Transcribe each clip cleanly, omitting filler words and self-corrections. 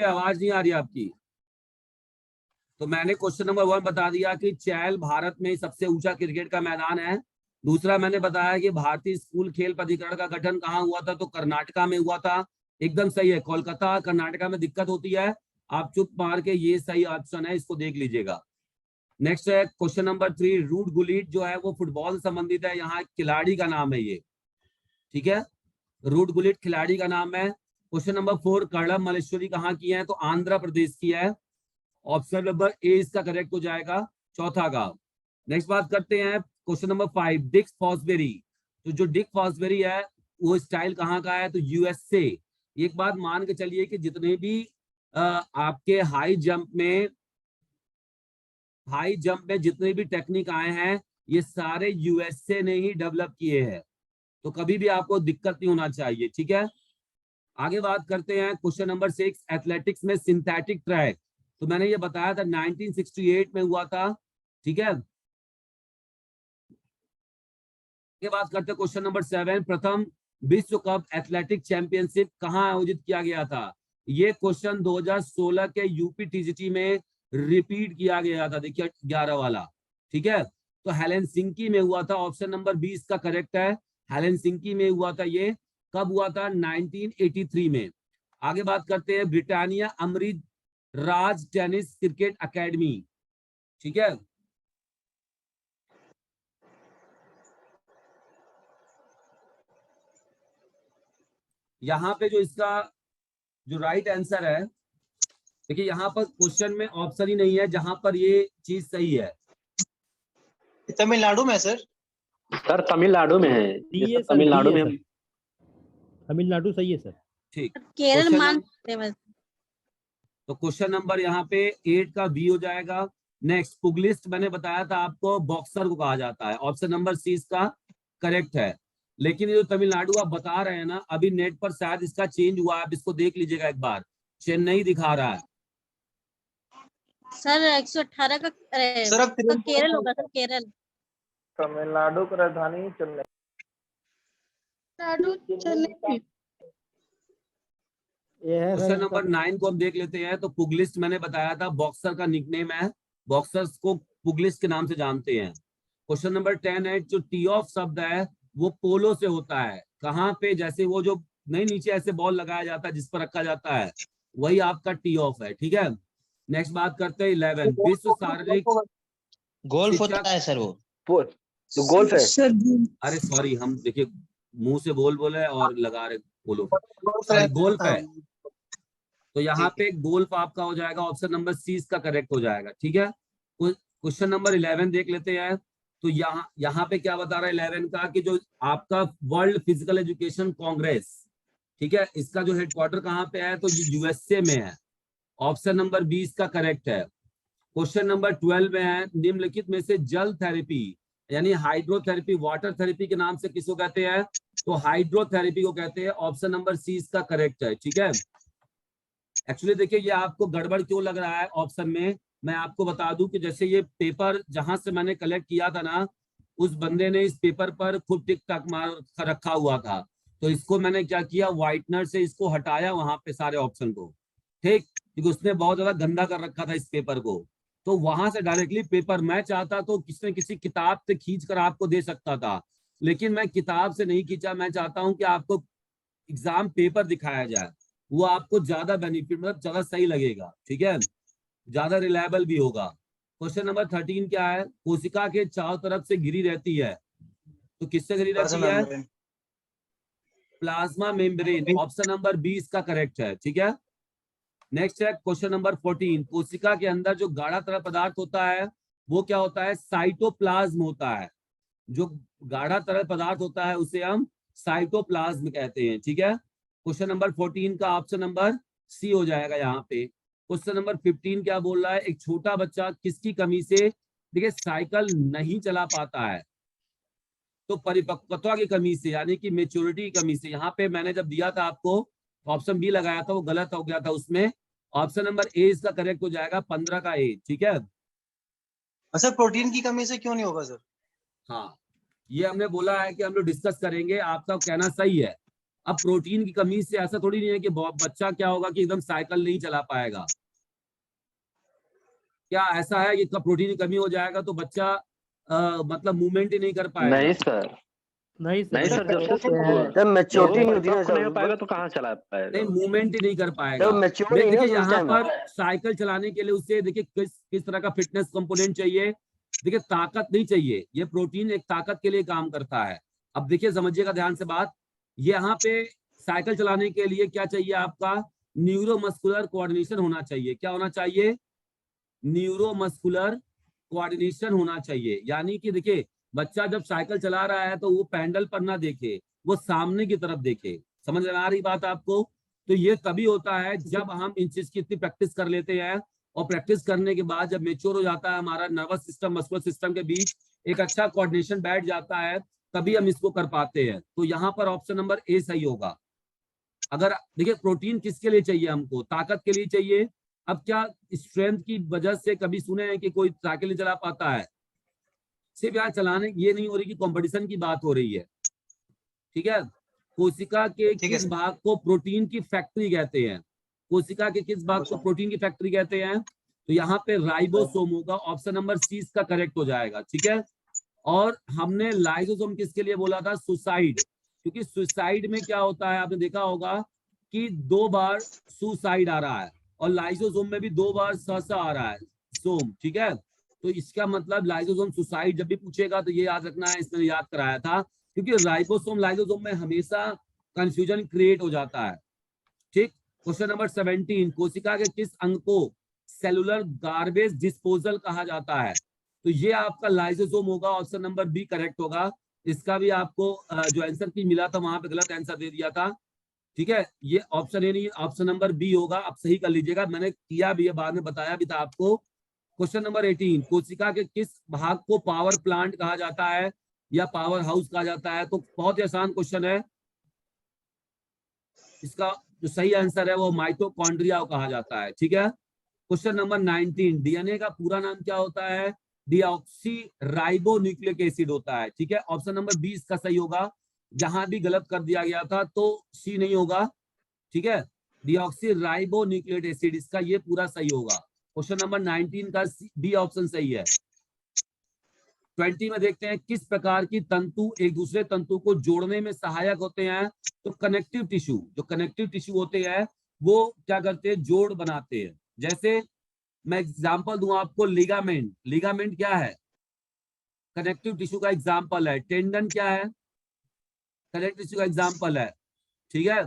आवाज नहीं आ रही आपकी। तो मैंने क्वेश्चन नंबर 1 बता दिया कि चैल भारत में सबसे ऊंचा क्रिकेट का मैदान है। दूसरा मैंने बताया कि भारतीय स्कूल खेल प्राधिकरण का गठन कहाँ हुआ था, तो कर्नाटका में हुआ था। एकदम सही है, कोलकाता कर्नाटका में दिक्कत होती है। आप चुप मार के, ये सही ऑप्शन है, इसको देख लीजिएगा। नेक्स्ट है क्वेश्चन नंबर 3, रूट गुलीट जो है वो फुटबॉल से संबंधित है, यहाँ खिलाड़ी का नाम है ये, ठीक है। रूट गुलीट खिलाड़ी का नाम है। क्वेश्चन नंबर 4, कर्णम मल्लेश्वरी कहाँ की है, तो आंध्र प्रदेश की है। ऑप्शन नंबर ए इसका करेक्ट हो जाएगा, चौथा गांव। नेक्स्ट बात करते हैं क्वेश्चन नंबर 5, डिक फॉसबेरी। तो जो डिक फॉसबेरी है वो स्टाइल कहाँ का है, तो यूएसए। एक बात मान के चलिए कि जितने भी आपके हाई जंप में जितने भी टेक्निक आए हैं, ये सारे यूएसए ने ही डेवलप किए हैं। तो कभी भी आपको दिक्कत नहीं होना चाहिए, ठीक है। आगे बात करते हैं क्वेश्चन नंबर 6, एथलेटिक्स में सिंथेटिक ट्रैक। तो मैंने ये बताया था 1968 में हुआ था, ठीक है। आगे बात करते हैं क्वेश्चन नंबर 7, प्रथम विश्व कप एथलेटिक चैंपियनशिप कहाँ आयोजित किया गया था। ये क्वेश्चन 2016 के यूपी टीजीटी में रिपीट किया गया था, देखिए 11 वाला, ठीक है। तो हेलेंसिंकी में हुआ था, ऑप्शन नंबर 20 का करेक्ट है। हेलेंसिंकी में हुआ था, ये कब हुआ था, 1983 में। आगे बात करते हैं Britannia Amrit Raj tennis cricket academy, ठीक है। यहाँ पे जो इसका जो राइट आंसर है, देखिए यहाँ पर क्वेश्चन में ऑप्शन ही नहीं है जहां पर ये चीज सही है। तमिलनाडु में सर। सर तमिलनाडु में है, ये तमिलनाडु में। तमिलनाडु सही है सर। ठीक, केरल मान सकते हैं। तो क्वेश्चन नंबर यहाँ पे 8 का बी हो जाएगा। नेक्स्ट, पुगलिस्ट मैंने बताया था आपको, बॉक्सर को कहा जाता है, ऑप्शन नंबर सी इसका करेक्ट है। लेकिन ये जो तमिलनाडु आप बता रहे हैं ना, अभी नेट पर शायद इसका चेंज हुआ है, आप इसको देख लीजिएगा एक बार, चेन्नई दिखा रहा है सर 118 का सर केरल होगा सर, केरल। तमिलनाडु की राजधानी चेन्नई। क्वेश्चन नंबर 9 को हम देख लेते हैं। तो पुगलिस्ट मैंने बताया था बॉक्सर का निकनेम है, बॉक्सर्स को पुगलिस्ट के नाम से जानते हैं। क्वेश्चन नंबर 10 है, जो टी ऑफ शब्द है वो पोलो से होता है, कहाँ पे, जैसे वो जो नहीं नीचे ऐसे बॉल लगाया जाता है जिस पर रखा जाता है, वही आपका टी ऑफ है, ठीक है। नेक्स्ट बात करते हैं 11, विश्व शारीरिक गोल्फ होता है सर, वो तो गोल्फ है। अरे सॉरी, हम देखिए मुंह से बोले और लगा रहे पोलो, गोल्फ है। तो यहाँ पे गोल्फ आपका हो जाएगा, ऑप्शन नंबर सी इसका करेक्ट हो जाएगा, ठीक है। क्वेश्चन नंबर 11 देख लेते हैं। तो यहाँ पे क्या बता रहा है 11 का, कि जो आपका वर्ल्ड फिजिकल एजुकेशन कांग्रेस, ठीक है, इसका जो हेडक्वार्टर कहाँ पे है, तो ये यूएसए में है, ऑप्शन नंबर 20 का करेक्ट है। क्वेश्चन नंबर 12 में है, निम्नलिखित में से जल थेरेपी यानी हाइड्रोथेरेपी, वाटर थेरेपी के नाम से किसको कहते हैं, तो हाइड्रोथेरेपी को कहते हैं, ऑप्शन नंबर सी इसका करेक्ट है, ठीक है। एक्चुअली देखिए ये आपको गड़बड़ क्यों लग रहा है ऑप्शन में, मैं आपको बता दूं कि जैसे ये पेपर जहां से मैंने कलेक्ट किया था ना, उस बंदे ने इस पेपर पर खुद टिक टक मार रखा हुआ था, तो इसको मैंने क्या किया, व्हाइटनर से इसको हटाया वहां पे सारे ऑप्शन को, ठीक, क्योंकि उसने बहुत ज्यादा गंदा कर रखा था इस पेपर को। तो वहां से डायरेक्टली पेपर, मैं चाहता तो किसी न किसी किताब से खींच कर आपको दे सकता था, लेकिन मैं किताब से नहीं खींचा, मैं चाहता हूं कि आपको एग्जाम पेपर दिखाया जाए, वो आपको ज्यादा बेनिफिट, मतलब ज्यादा सही लगेगा, ठीक है, ज्यादा रिलायबल भी होगा। क्वेश्चन नंबर 13 क्या है, कोशिका के चारों तरफ से घिरी रहती है, तो किससे घिरी रहती है, प्लाज्मा मेम्ब्रेन, ऑप्शन नंबर 20 का करेक्ट है, ठीक है। नेक्स्ट है क्वेश्चन नंबर 14, कोशिका के अंदर जो गाढ़ा तरल पदार्थ होता है वो क्या होता है, साइटोप्लाज्म होता है, जो गाढ़ा तरल पदार्थ होता है उसे हम साइटोप्लाज्म कहते हैं, ठीक है। क्वेश्चन नंबर 14 का ऑप्शन नंबर सी हो जाएगा यहाँ पे। क्वेश्चन नंबर 15 क्या बोल रहा है, एक छोटा बच्चा किसकी कमी से, देखिए, साइकिल नहीं चला पाता है, तो परिपक्वता की कमी से, यानी कि मेच्योरिटी की कमी से। यहाँ पे मैंने जब दिया था आपको ऑप्शन बी लगाया था, वो गलत हो गया था उसमें, ऑप्शन नंबर ए इसका करेक्ट हो जाएगा, 15 का ए, ठीक है। सर प्रोटीन की कमी से क्यों नहीं होगा सर? हाँ, ये हमने बोला है कि हम लोग डिस्कस करेंगे, आपका कहना सही है, अब प्रोटीन की कमी से ऐसा थोड़ी नहीं है कि बच्चा क्या होगा कि एकदम साइकिल नहीं चला पाएगा। क्या ऐसा है कि प्रोटीन की कमी हो जाएगा तो बच्चा मतलब मूवमेंट ही नहीं कर पाएगा? नहीं सर, नहीं नहीं सर, सर, जब से जब मैच्योरिटी नहीं होती ना नहीं हो सर, पाएगा तो कहाँ चला नहीं, पाएगा? मूवमेंट ही नहीं कर पाएगा। जब मैच्योर नहीं ना देखिए उस यहाँ टाइम। पर साइकिल चलाने के लिए उसे देखिए किस तरह का फिटनेस कंपोनेंट चाहिए। देखिए ताकत नहीं चाहिए, ये प्रोटीन एक ताकत के लिए काम करता है। अब देखिए समझिएगा ध्यान से बात, यहाँ पे साइकिल चलाने के लिए क्या चाहिए आपका? न्यूरोमस्कुलर कोऑर्डिनेशन होना चाहिए। क्या होना चाहिए? न्यूरोमस्कुलर कोऑर्डिनेशन होना चाहिए। यानी कि देखिए बच्चा जब साइकिल चला रहा है तो वो पैडल पर ना देखे, वो सामने की तरफ देखे। समझ में आ रही बात आपको? तो ये तभी होता है जब हम इन चीज की इतनी प्रैक्टिस कर लेते हैं, और प्रैक्टिस करने के बाद जब मेच्योर हो जाता है हमारा नर्वस सिस्टम मस्कुलर सिस्टम के बीच एक अच्छा कोऑर्डिनेशन बैठ जाता है, तभी हम इसको कर पाते हैं। तो यहाँ पर ऑप्शन नंबर ए सही होगा। अगर देखिए प्रोटीन किसके लिए चाहिए? हमको ताकत के लिए चाहिए। अब क्या स्ट्रेंथ की वजह से कभी सुने हैं कि कोई साइकिल नहीं चला पाता है? सिर्फ यहाँ चलाने ये नहीं हो रही कि कंपटीशन की बात हो रही है, ठीक है। कोशिका के ठीक है किस सर। भाग को प्रोटीन की फैक्ट्री कहते हैं? कोशिका के किस भाग को प्रोटीन की फैक्ट्री कहते हैं? तो यहाँ पे राइबोसोम होगा। ऑप्शन नंबर सी इसका करेक्ट हो जाएगा, ठीक है। और हमने लाइसोसोम किसके लिए बोला था? सुसाइड। क्योंकि सुसाइड में क्या होता है, आपने देखा होगा कि 2 बार सुसाइड आ रहा है, और लाइसोसोम में भी 2 बार स आ रहा है, सोम, ठीक है। तो इसका मतलब लाइसोसोम सुसाइड जब भी पूछेगा तो ये याद रखना है, इसमें याद कराया था। क्योंकि राइबोसोम लाइसोसोम में हमेशा कंफ्यूजन क्रिएट हो जाता है, ठीक। क्वेश्चन नंबर 17, कोशिका के किस अंग को सेलुलर गार्बेज डिस्पोजल कहा जाता है? तो ये आपका लाइसोसोम होगा। ऑप्शन नंबर बी करेक्ट होगा। इसका भी आपको जो आंसर की मिला था वहां पे गलत आंसर दे दिया था, ठीक है। ये ऑप्शन ए नहीं, ऑप्शन नंबर बी होगा। आप सही कर लीजिएगा, मैंने किया भी है, बाद में बताया भी था आपको। क्वेश्चन नंबर 18, कोशिका के किस भाग को पावर प्लांट कहा जाता है या पावर हाउस कहा जाता है? तो बहुत ही आसान क्वेश्चन है। इसका जो सही आंसर है वो माइटोकॉन्ड्रिया कहा जाता है, ठीक है। क्वेश्चन नंबर 19, डीएनए का पूरा नाम क्या होता है? डीऑक्सी राइबो न्यूक्लिक एसिड होता है, ठीक है। ऑप्शन नंबर 20 का सही होगा। जहां भी गलत कर दिया गया था तो सी नहीं होगा, ठीक है। डीऑक्सी राइबो न्यूक्लिक एसिड, इसका ये पूरा सही होगा। क्वेश्चन नंबर 19 का बी ऑप्शन सही है। 20 में देखते हैं किस प्रकार की तंतु एक दूसरे तंतु को जोड़ने में सहायक होते हैं? तो कनेक्टिव टिश्यू, जो कनेक्टिव टिश्यू होते हैं वो क्या करते हैं? जोड़ बनाते हैं। जैसे मैं एग्जांपल दूं आपको, लिगामेंट। लिगामेंट क्या है? कनेक्टिव टिश्यू का एग्जांपल है। टेंडन क्या है? कनेक्टिव टिश्यू का एग्जांपल है, ठीक है।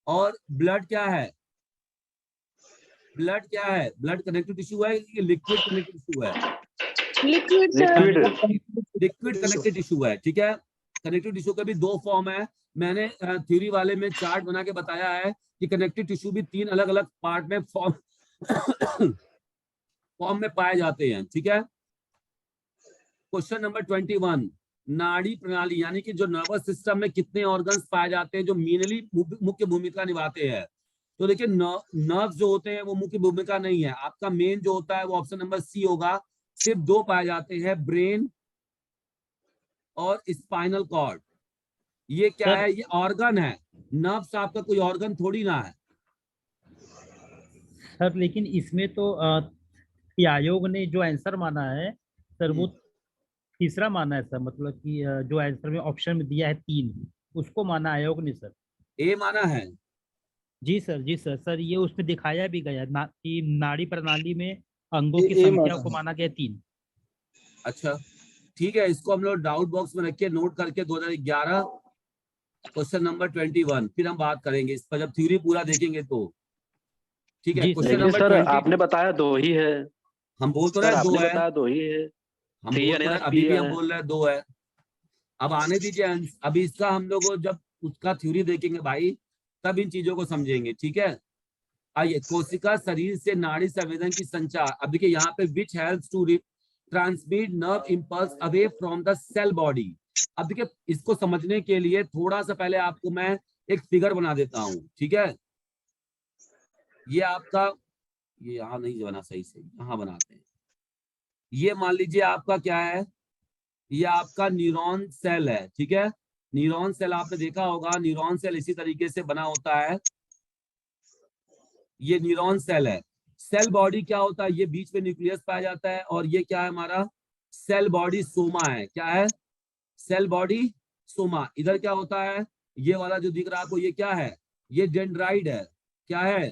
और ब्लड क्या है? ब्लड क्या है? ब्लड कनेक्टिव टिश्यू है कि लिक्विड कनेक्टिव टिश्यू है? लिक्विड लिक्विड कनेक्टिव टिश्यू है, ठीक है। कनेक्टिव टिश्यू के भी 2 फॉर्म है। मैंने थ्योरी वाले में चार्ट बना के बताया है कि कनेक्टिव टिश्यू भी 3 अलग अलग पार्ट में फॉर्म में पाए जाते हैं, ठीक है। क्वेश्चन नंबर 21, नाड़ी प्रणाली यानी कि जो नर्वस सिस्टम में कितने ऑर्गन्स पाए जाते हैं जो मेनली मुख्य भूमिका निभाते हैं? तो देखिए नर्व्स जो होते हैं वो मुख्य भूमिका नहीं है। आपका मेन जो होता है वो ऑप्शन नंबर सी होगा। सिर्फ 2 पाए जाते हैं, ब्रेन और स्पाइनल कॉर्ड। ये क्या है? ये ऑर्गन है। नर्व्स आपका कोई ऑर्गन थोड़ी ना है। सर लेकिन इसमें तो ये आयोग ने जो आंसर माना है सर वो तीसरा माना है सर, मतलब कि जो आंसर में ऑप्शन में दिया है 3 उसको माना आयोग ने सर। ए माना है। जी सर, जी सर। सर ये उसमें दिखाया भी गया कि नाड़ी प्रणाली में अंगों की ये संख्या माना को है। माना गया 3। अच्छा ठीक है, इसको हम लोग डाउट बॉक्स में रखिए, नोट करके 2011 क्वेश्चन नंबर 21 फिर हम बात करेंगे इस पर जब थ्योरी पूरा देखेंगे तो, ठीक है। जी क्वेश्चन लेकिन नंबर सर 20 आपने बताया 2 ही है। हम बोल तो सर रहे 2 आपने है, बताया 2 ही है। हम बोल तो रहे अभी भी हम बोल रहे हैं 2 है। अब आने दीजिए, अभी इसका हम लोग जब उसका थ्योरी देखेंगे भाई तब इन चीजों को समझेंगे, ठीक है। आइए, कोशिका शरीर से नाड़ी संवेदन की संचार। अब देखिए यहाँ पे which helps to transmit nerve impulse away from the cell body. अब देखिए इसको समझने के लिए थोड़ा सा पहले आपको मैं एक फिगर बना देता हूँ, ठीक है। ये आपका, ये यहाँ नहीं बना सही से, यहाँ बनाते हैं। ये मान लीजिए आपका क्या है, ये आपका न्यूरॉन सेल है, ठीक है। न्यूरॉन सेल आपने देखा होगा, न्यूरॉन सेल इसी तरीके से बना होता है। ये न्यूरॉन सेल है। सेल बॉडी क्या होता है, ये बीच में न्यूक्लियस पाया जाता है, और ये क्या है हमारा सेल बॉडी सोमा है। क्या है? Cell body soma. इधर क्या होता है, ये वाला जो दिख रहा है आपको, ये क्या है? ये डेंड्राइड है। क्या है?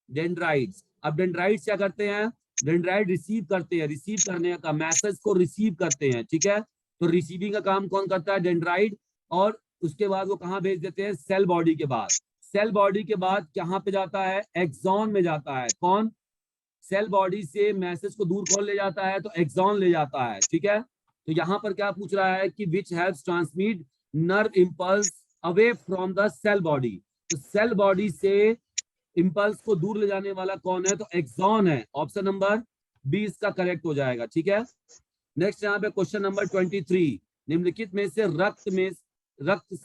डेंड्राइड्स। अब डेंड्राइड्स क्या करते हैं? डेंड्राइड रिसीव करते हैं, रिसीव करने का मैसेज को रिसीव करते हैं। ठीक है, तो रिसीविंग का काम कौन करता है? डेंड्राइड। और उसके बाद वो कहाँ भेज देते हैं? सेल बॉडी के बाद। सेल बॉडी के बाद कहाँ पे जाता है? एक्सॉन में जाता है। कौन? सेल बॉडी से मैसेज को दूर कौन ले जाता है? तो एक्सॉन ले जाता है। ठीक है, तो यहाँ पर क्या पूछ रहा है कि which helps transmit nerve impulse away from the cell body. तो सेल बॉडी से इंपल्स को दूर ले जाने वाला कौन है? तो एक्सॉन है। ऑप्शन नंबर बी इसका करेक्ट हो जाएगा। ठीक है, नेक्स्ट यहाँ पे क्वेश्चन नंबर 23, निम्नलिखित में से रक्त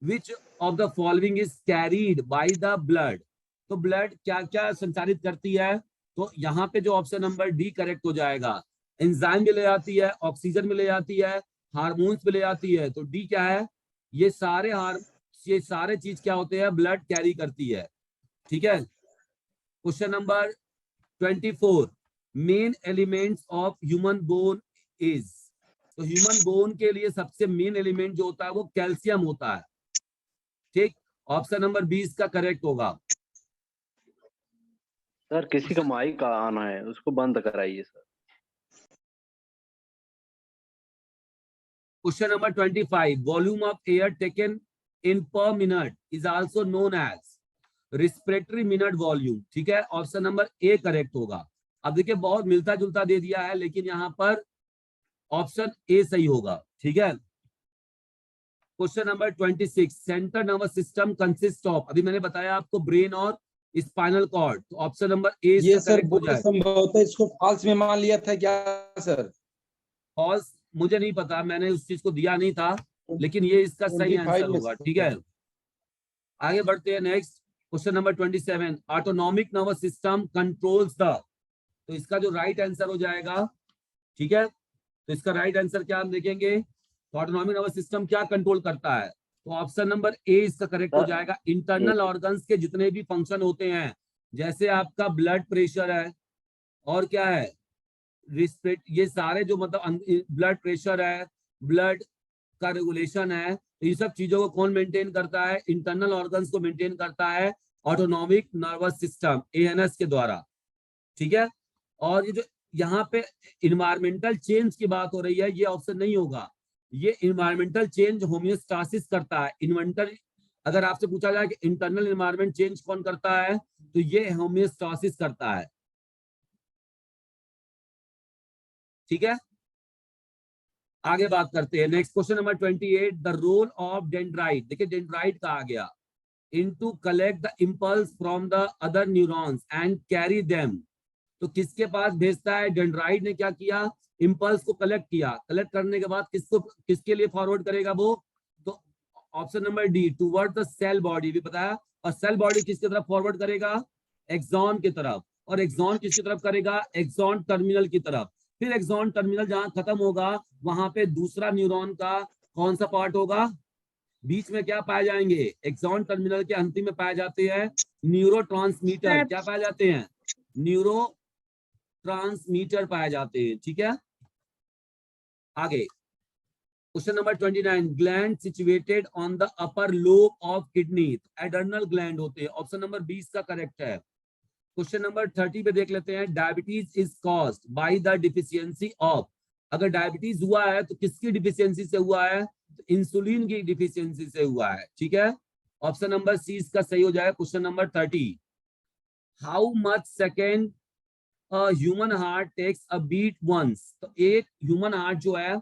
विच of the following is carried by the blood. तो ब्लड क्या क्या संचारित करती है? तो यहाँ पे जो ऑप्शन नंबर डी करेक्ट हो जाएगा। एंजाइम भी ले जाती है, ऑक्सीजन भी ले जाती है, हार्मोन्स भी ले जाती है। तो डी क्या है? ये सारे चीज क्या होते हैं? ब्लड कैरी करती है। ठीक है, question number 24, main elements of human bone is. तो ह्यूमन बोन के लिए सबसे मेन एलिमेंट जो होता है वो कैल्शियम होता है। ठीक, ऑप्शन नंबर 20 का करेक्ट होगा। सर किसी का माइक का आना है, उसको बंद कराइए sir. Question number 25, volume of air taken in per minute is also known as respiratory minute volume. ठीक है, ऑप्शन नंबर ए करेक्ट होगा। अब देखिए बहुत मिलता जुलता दे दिया है, लेकिन यहाँ पर ऑप्शन ए सही होगा। ठीक है, question number 26, central nervous system consist of. अभी मैंने बताया आपको ब्रेन और स्पाइनल कॉर्ड। तो ऑप्शन नंबर ए ये सर करेक्ट हो जाएगा। संभवतः इसको फॉल्स में मान लिया था क्या सर? फॉल्स मुझे नहीं पता, मैंने उस चीज को दिया नहीं था, लेकिन ये इसका सही 25 आंसर में होगा। ठीक है, आगे बढ़ते हैं। Next question number 27, autonomic nervous system controls the. तो इसका जो राइट आंसर हो जाएगा, ठीक है, तो इसका राइट आंसर क्या हम देखेंगे, तो ऑटोनॉमिक नर्वस सिस्टम क्या कंट्रोल करता है? तो ऑप्शन नंबर ए इसका करेक्ट हो जाएगा। इंटरनल ऑर्गन्स के जितने भी फंक्शन होते हैं, जैसे आपका ब्लड प्रेशर है, और क्या है, रिस्पिरेट, ये सारे जो मतलब ब्लड प्रेशर है, ब्लड का रेगुलेशन है, तो ये सब चीजों को कौन मेंटेन करता है? इंटरनल ऑर्गन्स को मेंटेन करता है ऑटोनॉमिक नर्वस सिस्टम, एएनएस के द्वारा। ठीक है, और ये जो यहाँ पे इन्वायरमेंटल चेंज की बात हो रही है, ये ऑप्शन नहीं होगा। ये इन्वायरमेंटल चेंज होमियोस्टासिस करता है। इन्वेंटर, अगर आपसे पूछा जाए कि इंटरनल इन्वायरमेंट चेंज कौन करता है, तो ये होमियोस्टासिस करता है। ठीक है, आगे बात करते हैं। Next question number 28, the role of dendrite. देखिए डेंड्राइट का आ गया, into collect the impulse from the other neurons and carry them. तो किसके पास भेजता है? डेंड्राइट ने क्या किया? इंपल्स को कलेक्ट किया, कलेक्ट करने के बाद किसके लिए फॉरवर्ड करेगा वो? तो option number D, toward the cell body, भी बताया। और सेल बॉडी किसकी तरफ फॉरवर्ड करेगा? एक्सॉन की तरफ। और एक्सॉन किसकी तरफ करेगा? एक्सॉन टर्मिनल की तरफ। फिर एक्सॉन टर्मिनल जहां खत्म होगा, वहां पे दूसरा न्यूरॉन का कौन सा पार्ट होगा? बीच में क्या पाए जाएंगे? एक्सॉन टर्मिनल के अंतिम में पाए जाते हैं न्यूरोट्रांसमीटर। क्या पाए जाते हैं? न्यूरो ट्रांसमीटर पाए जाते हैं। ठीक है, आगे question number 29, gland situated on the upper lobe of kidney. Adrenal gland होते हैं। ऑप्शन नंबर 20 का करेक्ट है। क्वेश्चन नंबर 30 पे देख लेते हैं, diabetes is caused by the deficiency of. अगर डायबिटीज हुआ है तो किसकी डिफिशियंसी से हुआ है? तो इंसुलिन की डिफिशियंसी से हुआ है। ठीक है, ऑप्शन नंबर सी इसका सही हो जाएगा। Question number 30, how much second human heart takes a beat once. तो एक ह्यूमन हार्ट जो है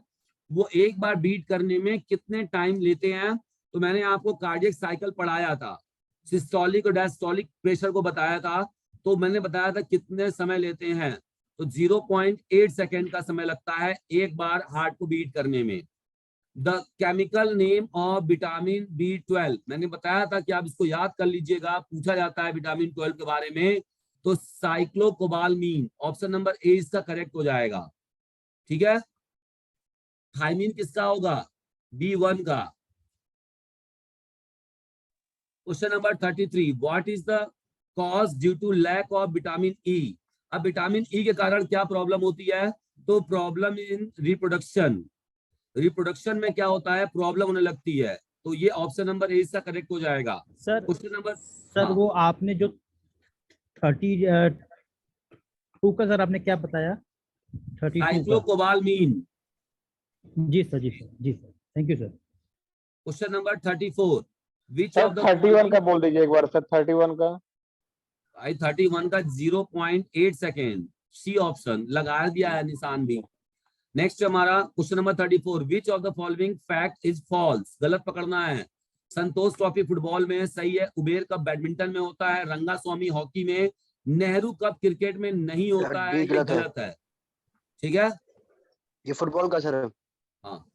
वो एक बार बीट करने में कितने टाइम लेते हैं? तो मैंने आपको कार्डियक साइकिल पढ़ाया था, सिस्टोलिक और डायस्टोलिक प्रेशर को बताया था, तो मैंने बताया था कितने समय लेते हैं। तो 0.8 सेकेंड का समय लगता है एक बार हार्ट को बीट करने में। The chemical name of vitamin B12, मैंने बताया था कि आप इसको याद कर लीजिएगा, पूछा जाता है विटामिन 12 के बारे में। तो साइक्लोकोबालमीन, ऑप्शन नंबर ए इसका करेक्ट हो जाएगा। ठीक है, थायमीन किसका होगा? B1 का। Question number 33, what is the cause due to lack of vitamin E. अब विटामिन ई के कारण क्या प्रॉब्लम होती है, तो प्रॉब्लम इन रिप्रोडक्शन। रिप्रोडक्शन में क्या होता है, प्रॉब्लम होने लगती है, तो ये ऑप्शन नंबर ए इसका करेक्ट हो जाएगा। सर क्वेश्चन नंबर सर वो आपने जो 32 का सर आपने क्या बताया, 32 का। साइक्लोकोबालमीन। जी सर, जी सर, जी sir, thank you sir. Question number 34, which sir of the 31 का बोल दीजिए एक बार सर, 31 का। 31 का 0.8 सेकेंड, सी ऑप्शन लगा दिया है निशान भी। नेक्स्ट हमारा question number 34, which of the following fact is false. गलत पकड़ना है। संतोष ट्रॉफी फुटबॉल में सही है, उबेर कप बैडमिंटन में होता है, रंगास्वामी हॉकी में, नेहरू कप क्रिकेट में नहीं होता है, ये गलत है। ठीक है, ये फुटबॉल का सर है। हाँ।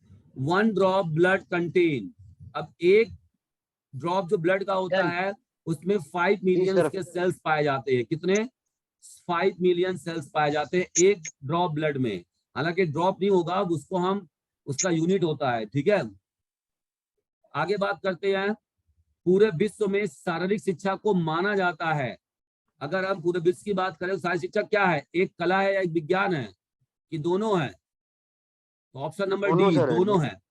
1 ड्रॉप ब्लड कंटेन, अब एक ड्रॉप जो ब्लड का होता है उसमें 5 मिलियन सर। के सेल्स पाए जाते हैं। कितने, 5 मिलियन सेल्स पाए जाते हैं एक ड्रॉप ब्लड में। हालांकि ड्रॉप नहीं होगा, उसको हम उसका यूनिट होता है। ठीक है, आगे बात करते हैं। पूरे विश्व में शारीरिक शिक्षा को माना जाता है, अगर हम पूरे विश्व की बात करें तो शारीरिक शिक्षा क्या है, एक कला है या एक विज्ञान है, कि दोनों है। तो ऑप्शन नंबर दोनों डी, सर है। दोनों है।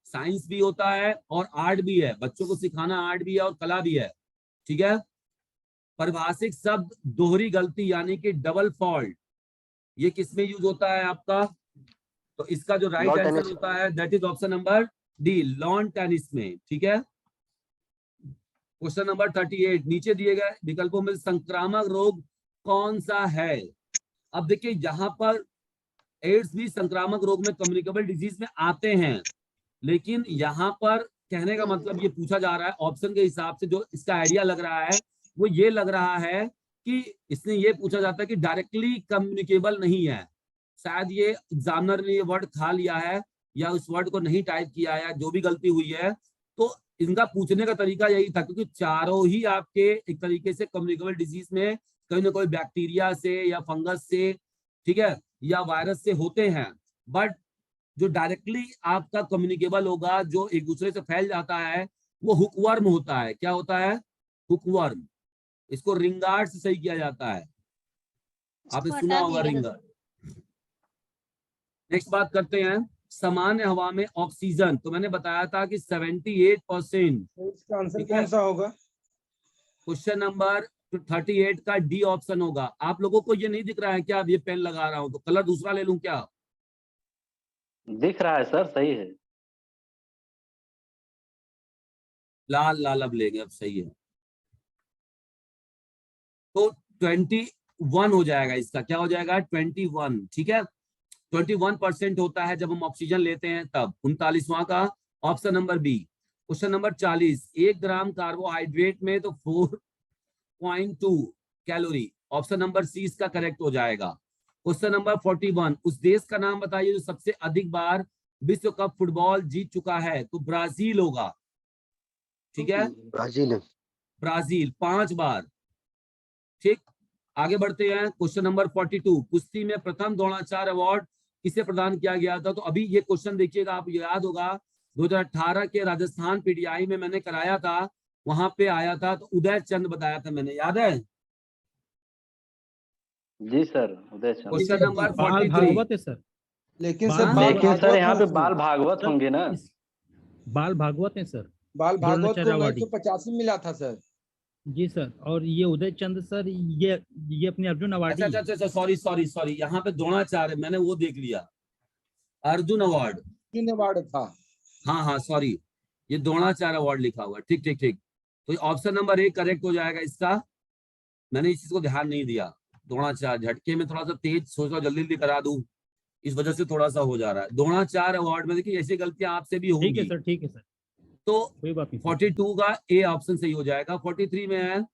साइंस भी होता है और आर्ट भी है, बच्चों को सिखाना आर्ट भी है और कला भी है। ठीक है, परिभाषिक शब्द दोहरी गलती यानी कि डबल फॉल्ट, ये किसमें यूज होता है आपका, तो इसका जो राइट लॉन आंसर टेनिस। होता है that is option number D, lawn tennis में। ठीक है, क्वेश्चन नंबर 38, नीचे दिए गए विकल्पों में संक्रामक रोग कौन सा है। अब देखिए यहाँ पर एड्स भी संक्रामक रोग में, कम्युनिकेबल डिजीज में आते हैं, लेकिन यहाँ पर कहने का मतलब ये पूछा जा रहा है, ऑप्शन के हिसाब से जो इसका आइडिया लग रहा है वो ये लग रहा है कि इसने ये पूछा जाता है कि डायरेक्टली कम्युनिकेबल नहीं है। शायद ये एग्जामिनर ने ये वर्ड खा लिया है या उस वर्ड को नहीं टाइप किया है, जो भी गलती हुई है, तो इनका पूछने का तरीका यही था, क्योंकि चारों ही आपके एक तरीके से कम्युनिकेबल डिजीज में कहीं ना कोई बैक्टीरिया से या फंगस से, ठीक है, या वायरस से होते हैं। बट जो डायरेक्टली आपका कम्युनिकेबल होगा, जो एक दूसरे से फैल जाता है, वो हुकवर्म होता है। क्या होता है, हुकवर्म। इसको रिंगार्ड से सही किया जाता है, आपने इसको सुना हटा होगा दिया रिंगार्ड। नेक्स्ट बात करते हैं, सामान्य हवा में ऑक्सीजन, तो मैंने बताया था कि 78%। तो इसका आंसर ठीक है। कौन सा होगा? क्वेश्चन नंबर 38 का डी ऑप्शन होगा। आप लोगों को ये नहीं दिख रहा है क्या, अब ये पेन लगा रहा हूं तो कलर दूसरा ले लूं क्या? दिख रहा है सर, सही है। लाल लाल अब लेंगे, अब सही है। तो 21 हो जाएगा इसका, क्या हो जाएगा, 21। ठीक है, 21% होता है जब हम ऑक्सीजन लेते हैं तब। 39वां का option number B. Question number 40, 1 gram carbohydrate में तो 4.2 कैलोरी, ऑप्शन नंबर सी इसका करेक्ट हो जाएगा। क्वेश्चन नंबर 41, उस देश का नाम बताइए जो सबसे अधिक बार विश्व कप फुटबॉल जीत चुका है, तो ब्राजील होगा। ठीक है, ब्राजील। ब्राजील 5 बार। ठीक, आगे बढ़ते हैं। क्वेश्चन नंबर 42, कुश्ती में प्रथम द्रोणाचार्य अवार्ड किसे प्रदान किया गया था, तो अभी ये क्वेश्चन देखिएगा, आप याद होगा 2018 के राजस्थान पीटीआई में मैंने कराया था, वहां पे आया था, तो उदय चंद बताया था मैंने, याद है? जी सर, उदय चंद। क्वेश्चन नंबर बाल 43, भागवत है सर, लेकिन बाल सर बाल लेकिन सर भागवत यहाँ पे को- बाल भागवत होंगे ना। बाल भागवत है सर। बाल भागवत को द्रोणाचार्य अवार्ड। 1985 में मिला था सर। जी सर, और ये उदय चंद सर, ये अपने अर्जुन अवार्डी अच्छा अच्छा अच्छा, सॉरी सॉरी सॉरी, यहाँ पे द्रोणाचार्य मैंने वो देख लिया, अर्जुन अवार्ड। तीन अवार्ड था। हाँ हाँ सॉरी, ये द्रोणाचार्य अवार्ड लिखा हुआ है। ठीक ठीक ठीक, तो ऑप्शन नंबर ए करेक्ट हो जाएगा इसका। मैंने इस चीज को ध्यान नहीं दिया, द्रोणाचार्य झटके में थोड़ा सा तेज सोच रहा जल्दी जल्दी करा दूं, इस वजह से थोड़ा सा हो जा रहा है। द्रोणाचार्य अवार्ड में देखिए ऐसी गलतियां आपसे भी ठीक है होंगी, सर, ठीक है सर, तो कोई बात नहीं। 42 का ए ऑप्शन सही हो जाएगा। 43 में है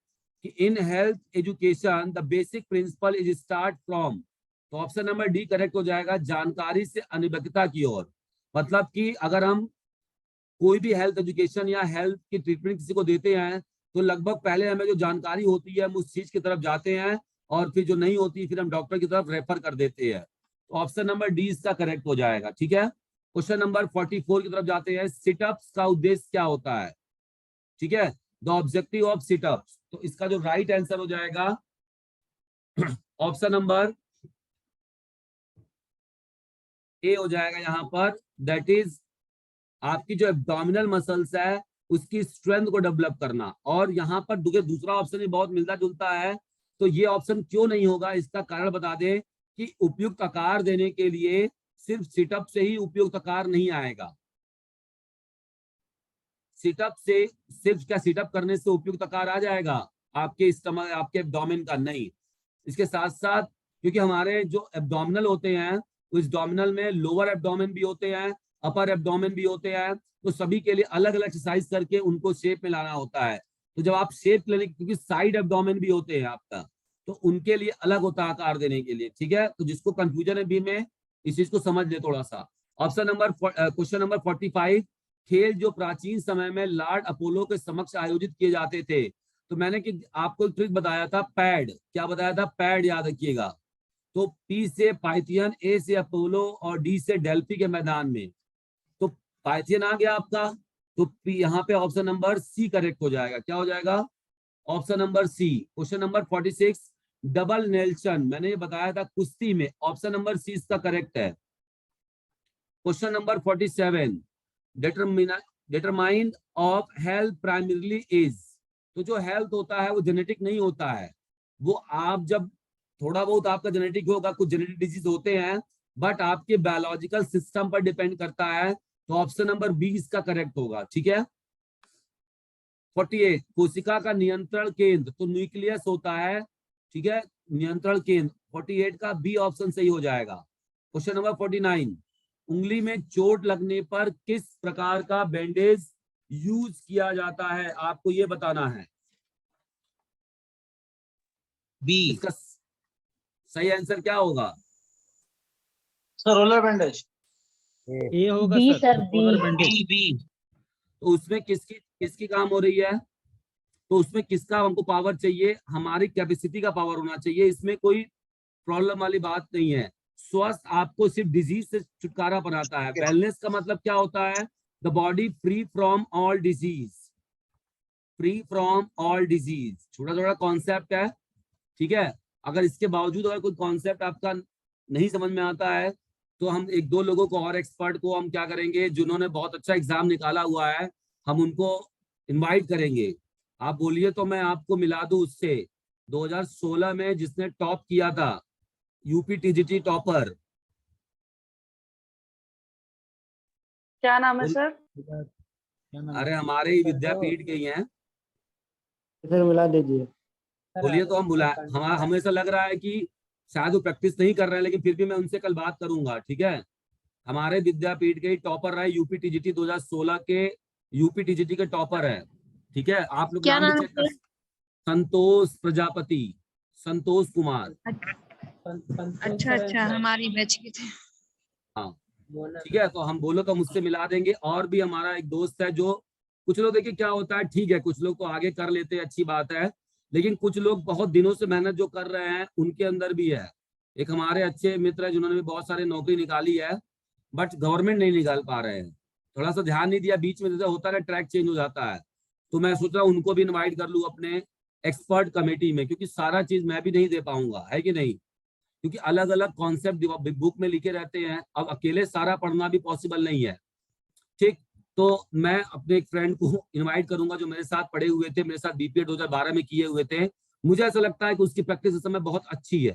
कि in health education the basic principle is start from, तो ऑप्शन नंबर डी करेक्ट हो जाएगा, जानकारी से अनिवार्यता की ओर। मतलब कि अगर हम कोई भी हेल्थ एजुकेशन या हेल्थ की ट्रीटमेंट किसी को देते हैं, तो लगभग पहले हमें जो जानकारी होती है हम उस चीज की तरफ जाते हैं, और फिर जो नहीं होती फिर हम डॉक्टर की तरफ रेफर कर देते हैं। तो ऑप्शन नंबर डी इसका करेक्ट हो जाएगा। ठीक है, क्वेश्चन नंबर 44 की तरफ जाते हैं। सिटअप्स का उद्देश्य क्या होता है? ठीक है, द ऑब्जेक्टिव ऑफ सिटअप्स। तो इसका जो राइट आंसर हो जाएगा ऑप्शन नंबर ए हो जाएगा यहाँ पर, दैट इज आपकी जो एब्डोमिनल मसल्स है उसकी स्ट्रेंथ को डेवलप करना। और यहाँ पर दूसरा ऑप्शन भी बहुत मिलता जुलता है, तो ये ऑप्शन क्यों नहीं होगा, इसका कारण बता दें कि उपयुक्त आकार देने के लिए सिर्फ सिटअप से ही उपयुक्त आकार नहीं आएगा। सिटअप से सिर्फ क्या सिटअप करने से उपयुक्त आकार आ जाएगा आपके स्टमक, आपके एब्डोमेन का? नहीं। इसके साथ साथ क्योंकि हमारे जो एब्डोमिनल होते हैं उस डोमिनल में लोअर एब्डोमेन भी होते हैं, अपर एब्डोमेन भी होते हैं, तो सभी के लिए अलग अलग एक्सरसाइज करके उनको शेप में लाना होता है। तो जब आप शेप लेने, क्योंकि साइड एब्डोमेन भी होते हैं आपका, तो उनके लिए अलग होता है आकार देने के लिए। ठीक है, तो जिसको कंफ्यूजन है बी में, इस चीज को समझ ले थोड़ा सा। ऑप्शन नंबर क्वेश्चन नंबर 45, खेल जो प्राचीन समय में लॉर्ड अपोलो के समक्ष आयोजित किए जाते थे। तो मैंने कि आपको एक ट्रिक बताया था, पैड। क्या बताया था? पैड, याद रखिएगा। तो पी से पाइथियन, ए से अपोलो और डी से डेल्फी के मैदान में। तो पाइथियन आ गया आपका, तो पी यहाँ पे ऑप्शन नंबर सी करेक्ट हो जाएगा। क्या हो जाएगा? Option number C. Question number 46, double nelson, मैंने ये बताया था कुश्ती में, ऑप्शन नंबर सी इसका करेक्ट है। Question number 47, determine of health primarily is. तो जो हेल्थ होता है वो जेनेटिक नहीं होता है, वो आप जब थोड़ा बहुत आपका जेनेटिक होगा, कुछ जेनेटिक डिजीज होते हैं, बट आपके बायोलॉजिकल सिस्टम पर डिपेंड करता है। तो ऑप्शन नंबर बी इसका करेक्ट होगा। ठीक है। 48, कोशिका का नियंत्रण केंद्र, तो न्यूक्लियस होता है। ठीक है, नियंत्रण केंद्र 48 का बी ऑप्शन सही हो जाएगा। क्वेश्चन नंबर 49, उंगली में चोट लगने पर किस प्रकार का बैंडेज यूज किया जाता है? आपको ये बताना है। बी। इसका सही आंसर क्या होगा? Sir roller bandage. ए होगा B sir, sir, roller B. Bandage. B. तो उसमें किसकी काम हो रही है? तो उसमें किसका हमको पावर चाहिए? हमारी कैपेसिटी का पावर होना चाहिए। इसमें कोई प्रॉब्लम वाली बात नहीं है। स्वस्थ आपको सिर्फ डिजीज से छुटकारा बनाता है। वेलनेस का मतलब क्या होता है? The body free from all disease, free from all disease, छोटा छोटा कॉन्सेप्ट है। ठीक है, अगर इसके बावजूद अगर कोई कॉन्सेप्ट आपका नहीं समझ में आता है तो हम एक दो लोगों को और एक्सपर्ट को हम क्या करेंगे, जिन्होंने बहुत अच्छा एग्जाम निकाला हुआ है, हम उनको इनवाइट करेंगे। आप बोलिए तो मैं आपको मिला दूं उससे, 2016 में जिसने टॉप किया था, यूपी टीजीटी टॉपर। क्या नाम है सर? क्या नाम अरे हमारे ही विद्यापीठ के ही हैं। इधर मिला दीजिए। बोलिए तो हम बुलाए, हमें ऐसा लग रहा है कि शायद वो प्रैक्टिस नहीं कर रहे हैं, लेकिन फिर भी मैं उनसे कल बात करूंगा। ठीक है, हमारे विद्यापीठ के ही टॉपर रहे, यूपी टीजीटी 2016 के यूपी टीजीटी के टॉपर है। ठीक है, आप लोग क्या नाम भी नाम चेक कर, संतोष प्रजापति, संतोष कुमार। अच्छा अच्छा, हमारी बैच के थे। हाँ ठीक है, तो हम बोलो तो मुझसे मिला देंगे। और भी हमारा एक दोस्त है जो, कुछ लोग देखिए क्या होता है, ठीक है कुछ लोग तो आगे कर लेते हैं, अच्छी बात है, लेकिन कुछ लोग बहुत दिनों से मेहनत जो कर रहे हैं उनके अंदर भी है। एक हमारे अच्छे मित्र है जिन्होंने भी बहुत सारी नौकरी निकाली है, बट गवर्नमेंट नहीं निकाल पा रहे हैं, थोड़ा सा ध्यान नहीं दिया, बीच में जैसे होता है ट्रैक चेंज हो जाता है। तो मैं सोच रहा हूँ उनको भी इन्वाइट कर लूँ अपने एक्सपर्ट कमेटी में, क्योंकि सारा चीज मैं भी नहीं दे पाऊंगा, है कि नहीं, क्योंकि अलग अलग कॉन्सेप्ट बुक में लिखे रहते हैं, अब अकेले सारा पढ़ना भी पॉसिबल नहीं है। ठीक, तो मैं अपने एक फ्रेंड को इनवाइट करूंगा जो मेरे साथ पढ़े हुए थे, मेरे साथ बीपीएड 2012 में किए हुए थे। मुझे ऐसा लगता है कि उसकी प्रैक्टिस इस समय बहुत अच्छी है।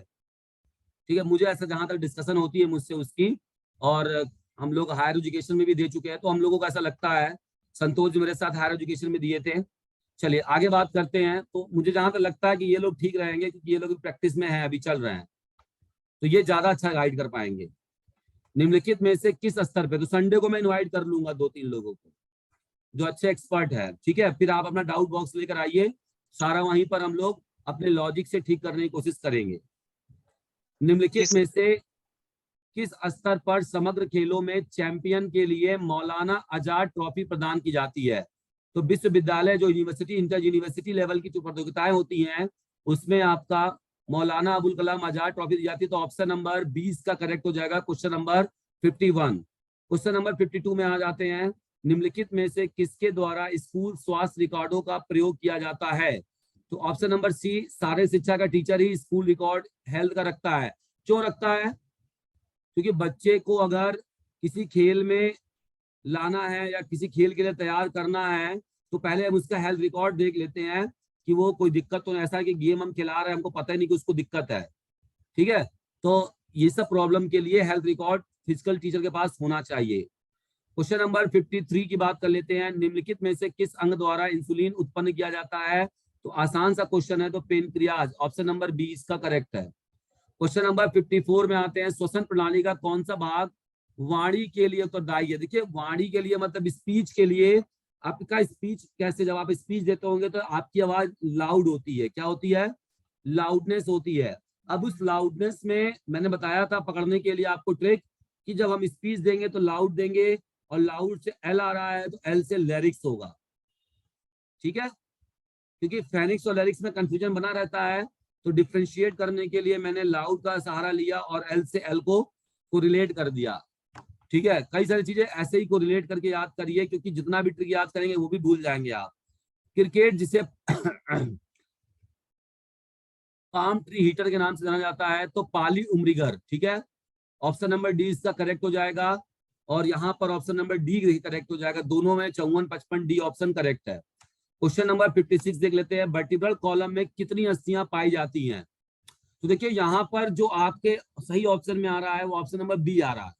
ठीक है, मुझे ऐसा जहां तक डिस्कशन होती है मुझसे उसकी, और हम लोग हायर एजुकेशन में भी दे चुके हैं, तो हम लोगों को ऐसा लगता है, संतोष जी मेरे साथ हायर एजुकेशन में दिए थे। चलिए आगे बात करते हैं। तो मुझे जहां तक लगता है कि ये लोग ठीक रहेंगे, क्योंकि ये लोग प्रैक्टिस में हैं, अभी चल रहे हैं, तो ये ज्यादा अच्छा गाइड कर पाएंगे। निम्नलिखित में से किस स्तर पे, तो संडे को मैं इनवाइट कर लूंगा 2-3 लोगों को जो अच्छे एक्सपर्ट है। ठीक है, फिर आप अपना डाउट बॉक्स लेकर आइए, सारा वहीं पर हम लोग अपने लॉजिक से ठीक करने की कोशिश करेंगे। निम्नलिखित में से किस स्तर पर समग्र खेलों में चैंपियन के लिए मौलाना आजाद ट्रॉफी प्रदान की जाती है? तो विश्वविद्यालय जो यूनिवर्सिटी, इंटर यूनिवर्सिटी लेवल की जो प्रतियोगिताएं होती हैं उसमें आपका मौलाना अबुल कलाम आजाद ट्रॉफी दी जाती है। तो ऑप्शन नंबर 20 का करेक्ट हो जाएगा, क्वेश्चन नंबर 51। क्वेश्चन नंबर 52 में आ जाते हैं। निम्नलिखित में से किसके द्वारा स्कूल स्वास्थ्य रिकॉर्डों का प्रयोग किया जाता है? तो ऑप्शन नंबर सी, सारे शिक्षा का टीचर ही स्कूल रिकॉर्ड हेल्थ का रखता है। क्यों रखता है? क्योंकि बच्चे को अगर किसी खेल में लाना है या किसी खेल के लिए तैयार करना है तो पहले हम उसका हेल्थ रिकॉर्ड देख लेते हैं कि वो कोई दिक्कत तो नहीं, ऐसा कि गेम हम खिला रहे हैं हमको पता ही नहीं कि उसको दिक्कत है। ठीक है, तो ये सब प्रॉब्लम के लिए हेल्थ रिकॉर्ड फिजिकल टीचर के पास होना चाहिए। क्वेश्चन नंबर 53 की बात कर लेते हैं। निम्नलिखित में से किस अंग द्वारा इंसुलिन उत्पन्न किया जाता है? तो आसान सा क्वेश्चन है, तो पेनक्रियाज, ऑप्शन नंबर बी इसका करेक्ट है। क्वेश्चन नंबर 54 में आते हैं। श्वसन प्रणाली का कौन सा भाग वाणी के लिए उत्तरदायी है? देखिए, वाणी के लिए मतलब स्पीच के लिए। आपका स्पीच कैसे, जब आप स्पीच देते होंगे तो आपकी आवाज लाउड होती है। क्या होती है? लाउडनेस होती है। अब उस लाउडनेस में मैंने बताया था पकड़ने के लिए आपको ट्रिक, कि जब हम स्पीच देंगे तो लाउड देंगे, और लाउड से एल आ रहा है तो एल से लैरिक्स होगा। ठीक है, क्योंकि फेनिक्स और लैरिक्स में कंफ्यूजन बना रहता है, तो डिफ्रेंशिएट करने के लिए मैंने लाउड का सहारा लिया और एल से एल को कोरिलेट कर दिया। ठीक है, कई सारी चीजें ऐसे ही कोरिलेट करके याद करिए, क्योंकि जितना भी ट्रिक याद करेंगे वो भी भूल जाएंगे आप। क्रिकेट जिसे पाम ट्री हीटर के नाम से जाना जाता है, तो पाली उमरीगर। ठीक है, ऑप्शन नंबर डी इसका करेक्ट हो जाएगा, और यहाँ पर ऑप्शन नंबर डी करेक्ट हो जाएगा। दोनों में 54, 55 डी ऑप्शन करेक्ट है। क्वेश्चन नंबर 56 देख लेते हैं। वर्टिब्रल कॉलम में कितनी अस्थियां पाई जाती हैं? तो देखिए, यहाँ पर जो आपके सही ऑप्शन में आ रहा है वो ऑप्शन नंबर बी आ रहा है,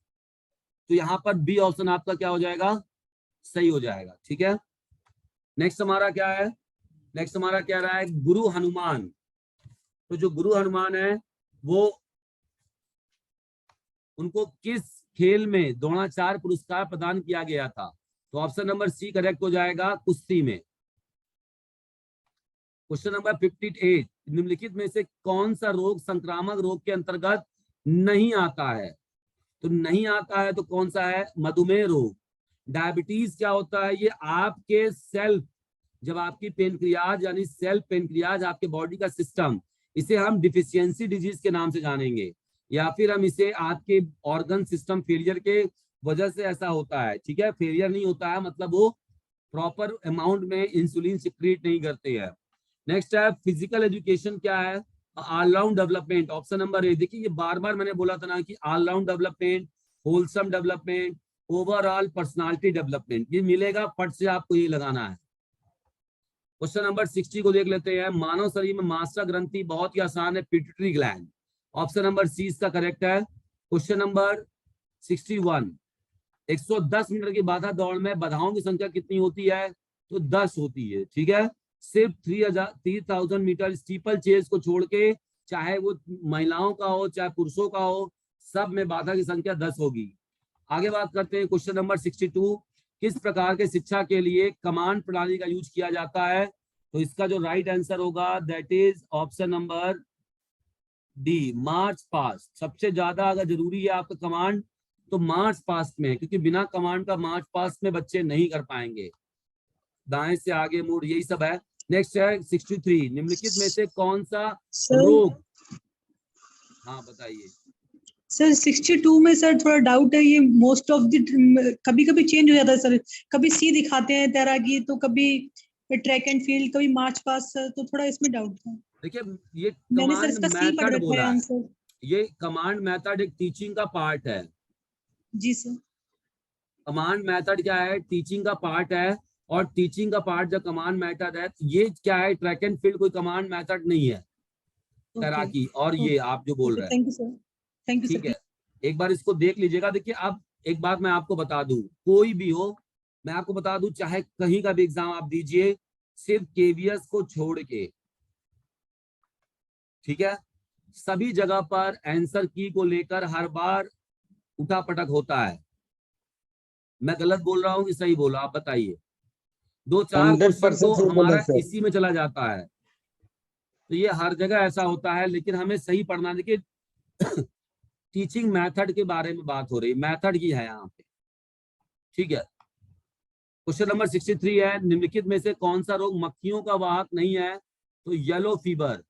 तो यहाँ पर बी ऑप्शन आपका क्या हो जाएगा? सही हो जाएगा। ठीक है, नेक्स्ट हमारा क्या है? नेक्स्ट हमारा क्या रहा है? गुरु हनुमान। तो जो गुरु हनुमान है वो, उनको किस खेल में द्रोणाचार्य पुरस्कार प्रदान किया गया था? तो ऑप्शन नंबर सी करेक्ट हो जाएगा, कुश्ती में। क्वेश्चन नंबर 58, निम्नलिखित में से कौन सा रोग संक्रामक रोग के अंतर्गत नहीं आता है? तो नहीं आता है तो कौन सा है? मधुमेह रोग। डायबिटीज क्या होता है? ये आपके सेल्फ, जब आपकी पेनक्रियाज यानी सेल्फ पेनक्रियाज आपके बॉडी का सिस्टम, इसे हम डिफिशियंसी डिजीज के नाम से जानेंगे, या फिर हम इसे आपके ऑर्गन सिस्टम फेलियर के वजह से ऐसा होता है। ठीक है, फेलियर नहीं होता है मतलब वो प्रॉपर अमाउंट में इंसुलिन सिक्रीट नहीं करते हैं। नेक्स्ट है फिजिकल एजुकेशन क्या है? All round development, option number A. देखिए, ये बार बार मैंने बोला था ना कि all round development, wholesome development, overall personality development, ये मिलेगा, फट से आपको ये लगाना है। क्वेश्चन नंबर 60 को देख लेते हैं। मानव शरीर में मास्टर ग्रंथि बहुत ही आसान है, pituitary gland. Option number C इसका करेक्ट है। क्वेश्चन नंबर 61, 110 मीटर की बाधा दौड़ में बाधाओं की संख्या कितनी होती है? तो 10 होती है। ठीक है, सिर्फ 3000 मीटर स्टीपल चेज को छोड़ के, चाहे वो महिलाओं का हो चाहे पुरुषों का हो, सब में बाधा की संख्या 10 होगी। आगे बात करते हैं क्वेश्चन नंबर 62, किस प्रकार के शिक्षा के लिए कमांड प्रणाली का यूज किया जाता है? तो इसका जो राइट आंसर होगा that is option number D, march past. सबसे ज्यादा अगर जरूरी है आपका कमांड तो मार्च पास्ट में, क्योंकि बिना कमांड का मार्च पास्ट में बच्चे नहीं कर पाएंगे। दाएं से आगे मुड़, यही सब है। नेक्स्ट है 63, निम्नलिखित में से कौन सा रोग? हाँ बताइए सर 62 में सर थोड़ा डाउट है, ये मोस्ट ऑफ द कभी कभी चेंज हो जाता है सर, कभी सी दिखाते हैं तैराकी, तो कभी ट्रैक एंड फील्ड, कभी मार्च पास, सर तो थोड़ा इसमें डाउट था। देखिए, ये मैंने सर कमांड इसका सी पढ़ मेथड रखा बोला है है। आंसर। ये कमांड मेथड एक टीचिंग का पार्ट है। जी सर। कमांड मेथड क्या है? टीचिंग का पार्ट है, और टीचिंग का पार्ट जब कमांड मेथड है, ये क्या है? ट्रैक एंड फील्ड कोई कमांड मेथड नहीं है, तैराकी और ये आप जो बोल रहे हैं। Thank you sir, thank you ठीक सर। है, एक बार इसको देख लीजिएगा। देखिए, अब एक बात मैं आपको बता दूं, कोई भी हो, मैं आपको बता दूं, चाहे कहीं का भी एग्जाम आप दीजिए, सिर्फ केवीएस को छोड़ के, ठीक है, सभी जगह पर आंसर की को लेकर हर बार उठापटक होता है। मैं गलत बोल रहा हूँ कि सही बोला? आप बताइए। 2-4 क्वेश्चन तो हमारा इसी में चला जाता है, तो ये हर जगह ऐसा होता है। लेकिन हमें सही पढ़ना, देखिए टीचिंग मेथड के बारे में बात हो रही है, मेथड की है यहाँ पे। ठीक है, क्वेश्चन नंबर 63 है, निम्नलिखित में से कौन सा रोग मक्खियों का वाहक नहीं है? तो येलो फीवर।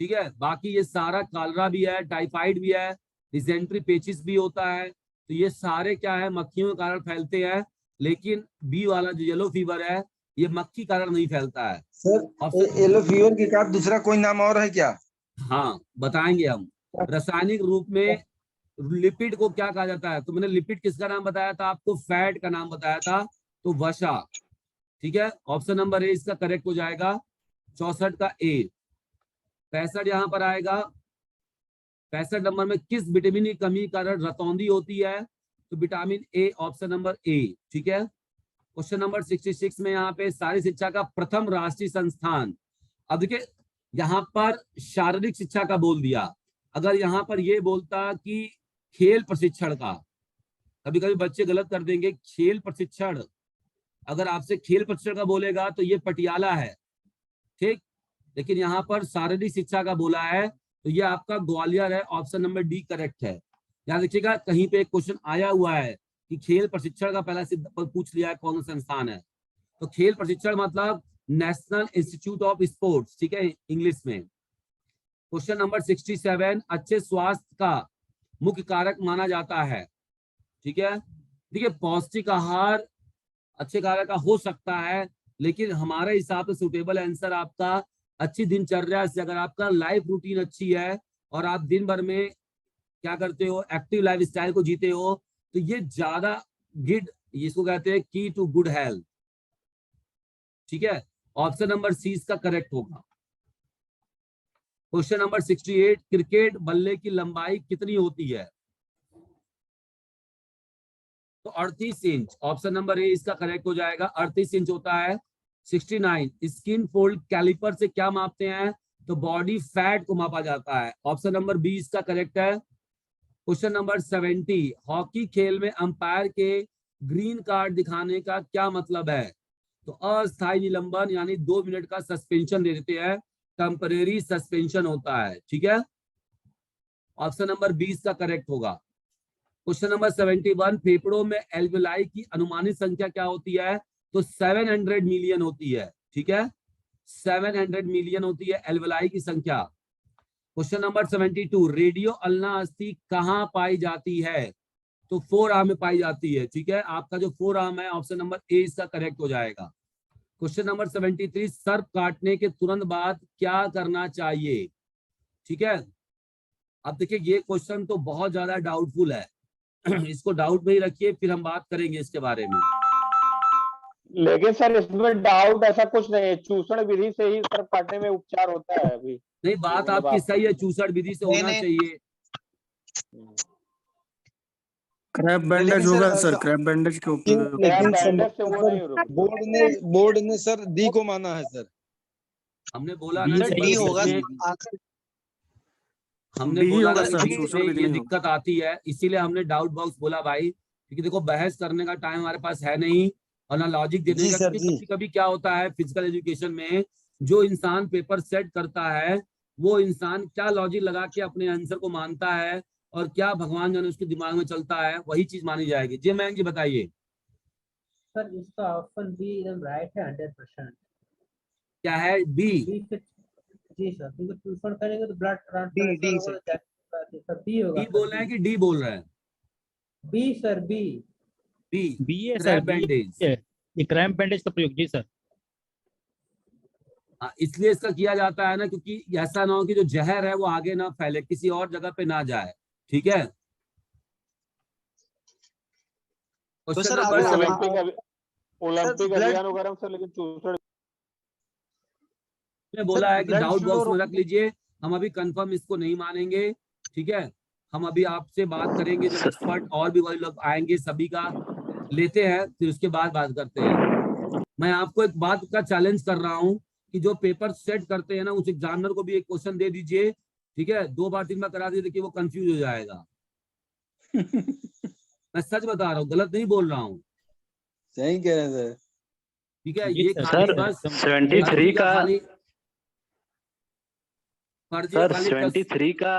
ठीक है, बाकी ये सारा कालरा भी है, टाइफाइड भी है, डिसेंट्री पेचिस भी होता है, तो ये सारे क्या है, मक्खियों के कारण फैलते हैं, लेकिन बी वाला जो येलो फीवर है ये मक्खी कारण नहीं फैलता है। सर येलो फीवर के बाद दूसरा कोई नाम और है क्या? हाँ बताएंगे हम। रासायनिक रूप में लिपिड को क्या कहा जाता है? तो मैंने लिपिड किसका नाम बताया था आपको? फैट का नाम बताया था, तो वसा। ठीक है, ऑप्शन नंबर ए इसका करेक्ट हो जाएगा, 64 का ए। 65 यहाँ पर आएगा। 65 नंबर में किस विटामिन की कमी के कारण रतौंधी होती है? तो विटामिन ए, ऑप्शन नंबर ए। ठीक है, क्वेश्चन नंबर 66 में यहाँ पे सारी शिक्षा का प्रथम राष्ट्रीय संस्थान। अब देखिए यहाँ पर शारीरिक शिक्षा का बोल दिया, अगर यहाँ पर ये बोलता कि खेल प्रशिक्षण का, कभी कभी बच्चे गलत कर देंगे। खेल प्रशिक्षण, अगर आपसे खेल प्रशिक्षण का बोलेगा तो ये पटियाला है, ठीक, लेकिन यहाँ पर शारीरिक शिक्षा का बोला है तो ये आपका ग्वालियर है, ऑप्शन नंबर डी करेक्ट है। याद रखिएगा कहीं पे एक क्वेश्चन आया हुआ है कि खेल प्रशिक्षण का पहला सिद्ध पूछ लिया है कौन सा संस्थान है, तो खेल प्रशिक्षण मतलब नेशनल इंस्टीट्यूट ऑफ स्पोर्ट्स, ठीक है, इंग्लिश में। क्वेश्चन नंबर 67, अच्छे स्वास्थ्य का मुख्य कारक माना जाता है। ठीक है, देखिए पौष्टिक आहार अच्छे कारक का हो सकता है, लेकिन हमारे हिसाब से सुटेबल आंसर आपका अच्छी दिनचर्या से, अगर आपका लाइफ रूटीन अच्छी है और आप दिन भर में क्या करते हो, एक्टिव लाइफ स्टाइल को जीते हो, तो ये ज्यादा गुड, इसको कहते हैं की टू गुड हेल्थ। ठीक है, ऑप्शन नंबर सी इसका करेक्ट होगा। क्वेश्चन नंबर 68, क्रिकेट बल्ले की लंबाई कितनी होती है? तो 38 इंच, ऑप्शन नंबर ए इसका करेक्ट हो जाएगा, 38 इंच होता है। 69, स्किन फोल्ड कैलिपर से क्या मापते हैं? तो बॉडी फैट को मापा जाता है, ऑप्शन नंबर बी इसका करेक्ट है। क्वेश्चन नंबर 70, हॉकी खेल में अंपायर के ग्रीन कार्ड दिखाने का क्या मतलब है? तो अस्थायी निलंबन यानी 2 मिनट का सस्पेंशन दे देते हैं, टेम्परेरी सस्पेंशन होता है। ठीक है, ऑप्शन नंबर 20 का करेक्ट होगा। क्वेश्चन नंबर 71, फेफड़ों में एल्वेलाई की अनुमानित संख्या क्या होती है? तो 700 मिलियन होती है। ठीक है, 700 मिलियन होती है एल्वेलाई की संख्या। क्वेश्चन नंबर 72, रेडियो अल्ना अस्थि कहाँ पाई जाती है? तो फोर आर्म में पाई जाती है। ठीक है, आपका जो फोर आर्म है, ऑप्शन नंबर ए इसका करेक्ट हो जाएगा। क्वेश्चन नंबर 73, सर्प काटने के तुरंत बाद क्या करना चाहिए? ठीक है, अब देखिए ये क्वेश्चन तो बहुत ज्यादा डाउटफुल है, इसको डाउट में ही रखिए, फिर हम बात करेंगे इसके बारे में। लेकिन सर इसमें डाउट ऐसा कुछ नहीं है, चूसण विधि से ही सर्प काटने में उपचार होता है। अभी नहीं, बात आपकी सही है, चूसण विधि से होना चाहिए। क्रैप बैंडेज होगा सर, क्रैप बैंडेज के ऊपर। लेकिन बैंडेज से वो नहीं रुकता। बोर्ड ने सर डी को माना है सर। हमने बोला बी ना सही कि होगा हमने बी बोला होगा ना सर, कि चूसण में विधि ये नहीं दिक्कत आती है, इसीलिए हमने डाउट बॉक्स बोला भाई, क्योंकि देखो बहस करने का टाइम हमारे पास है नहीं और ना लॉजिक देने जी का, सर, क्योंकि जी। कभी कभी क्या होता है फिजिकल एजुकेशन में, जो इंसान पेपर सेट करता है वो इंसान क्या लॉजिक लगा के अपने आंसर को मानता है और क्या भगवान जाने उसके दिमाग में चलता है, वही चीज मानी जाएगी। जी मयंक जी बताइए। सर इसका ऑप्शन बी एकदम राइट है 100%। क्या है? बी। जी सर, क्योंकि ट्यूशन करेंगे तो blood D transfer sir B होगा। बी बोल रहे हैं कि डी बोल रहे हैं? B sir, B. B, B है सर, क्रैप बैंडेज। ये क्रैम्प बैंडेज का प्रयोग। जी सर, इसलिए इसका किया जाता है ना, क्योंकि ऐसा ना हो कि जो जहर है वो आगे ना फैले, किसी और जगह पे ना जाए। ठीक है, क्वेश्चन सर, नंबर अगर ओलंपिक blood- अभियान वगैरह में सर, लेकिन चूसण ने बोला है कि blood डाउट flow बॉक्स में रख लीजिए, हम अभी कंफर्म इसको नहीं मानेंगे। ठीक है, हम अभी आपसे बात करेंगे, जब एक्सपर्ट और भी वही लोग आएंगे, सभी का लेते हैं, फिर उसके बाद बात करते हैं। मैं आपको एक बात का चैलेंज कर रहा हूं कि जो पेपर सेट करते हैं ना, उस एग्जामिनर को भी एक क्वेश्चन दे दीजिए। ठीक है, 2 बार 3 बार करा दीजिए कि वो कंफ्यूज हो जाएगा। मैं सच बता रहा हूँ, गलत नहीं बोल रहा हूँ। सही कह रहे हैं सर। ठीक है, जी ये सर, खाली सर, बस 73 का खाली फर्जी सर खाली 73 का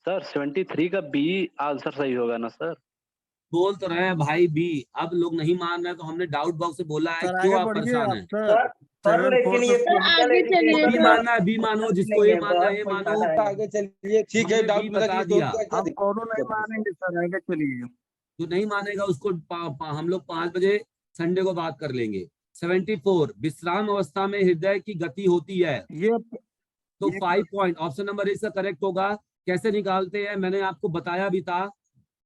सर 73 का बी आंसर सही होगा ना सर? बोल तो रहे हैं भाई बी, अब लोग नहीं मान रहे तो हमने डाउट बॉक्स से बोला है, क्यों आप परेशान हैं? सर लेकिन ये आगे चलिए बी मानना है, बी मानो, जिसको ए मानना है ए मानो। आगे चलिए, ठीक है, हमने डाउट बी बता बता दीजिए, दिया। तो क्या अब कौन नहीं मानेंगे सर, आगे चलिए। जो नहीं मानेगा उसको हम लोग 5 बजे संडे को बात कर लेंगे। 74, विश्राम अवस्था में हृदय की गति होती है। ये तो 5 पॉइंट ऑप्शन नंबर ए इसका करेक्ट होगा। कैसे निकालते हैं मैंने आपको बताया भी था।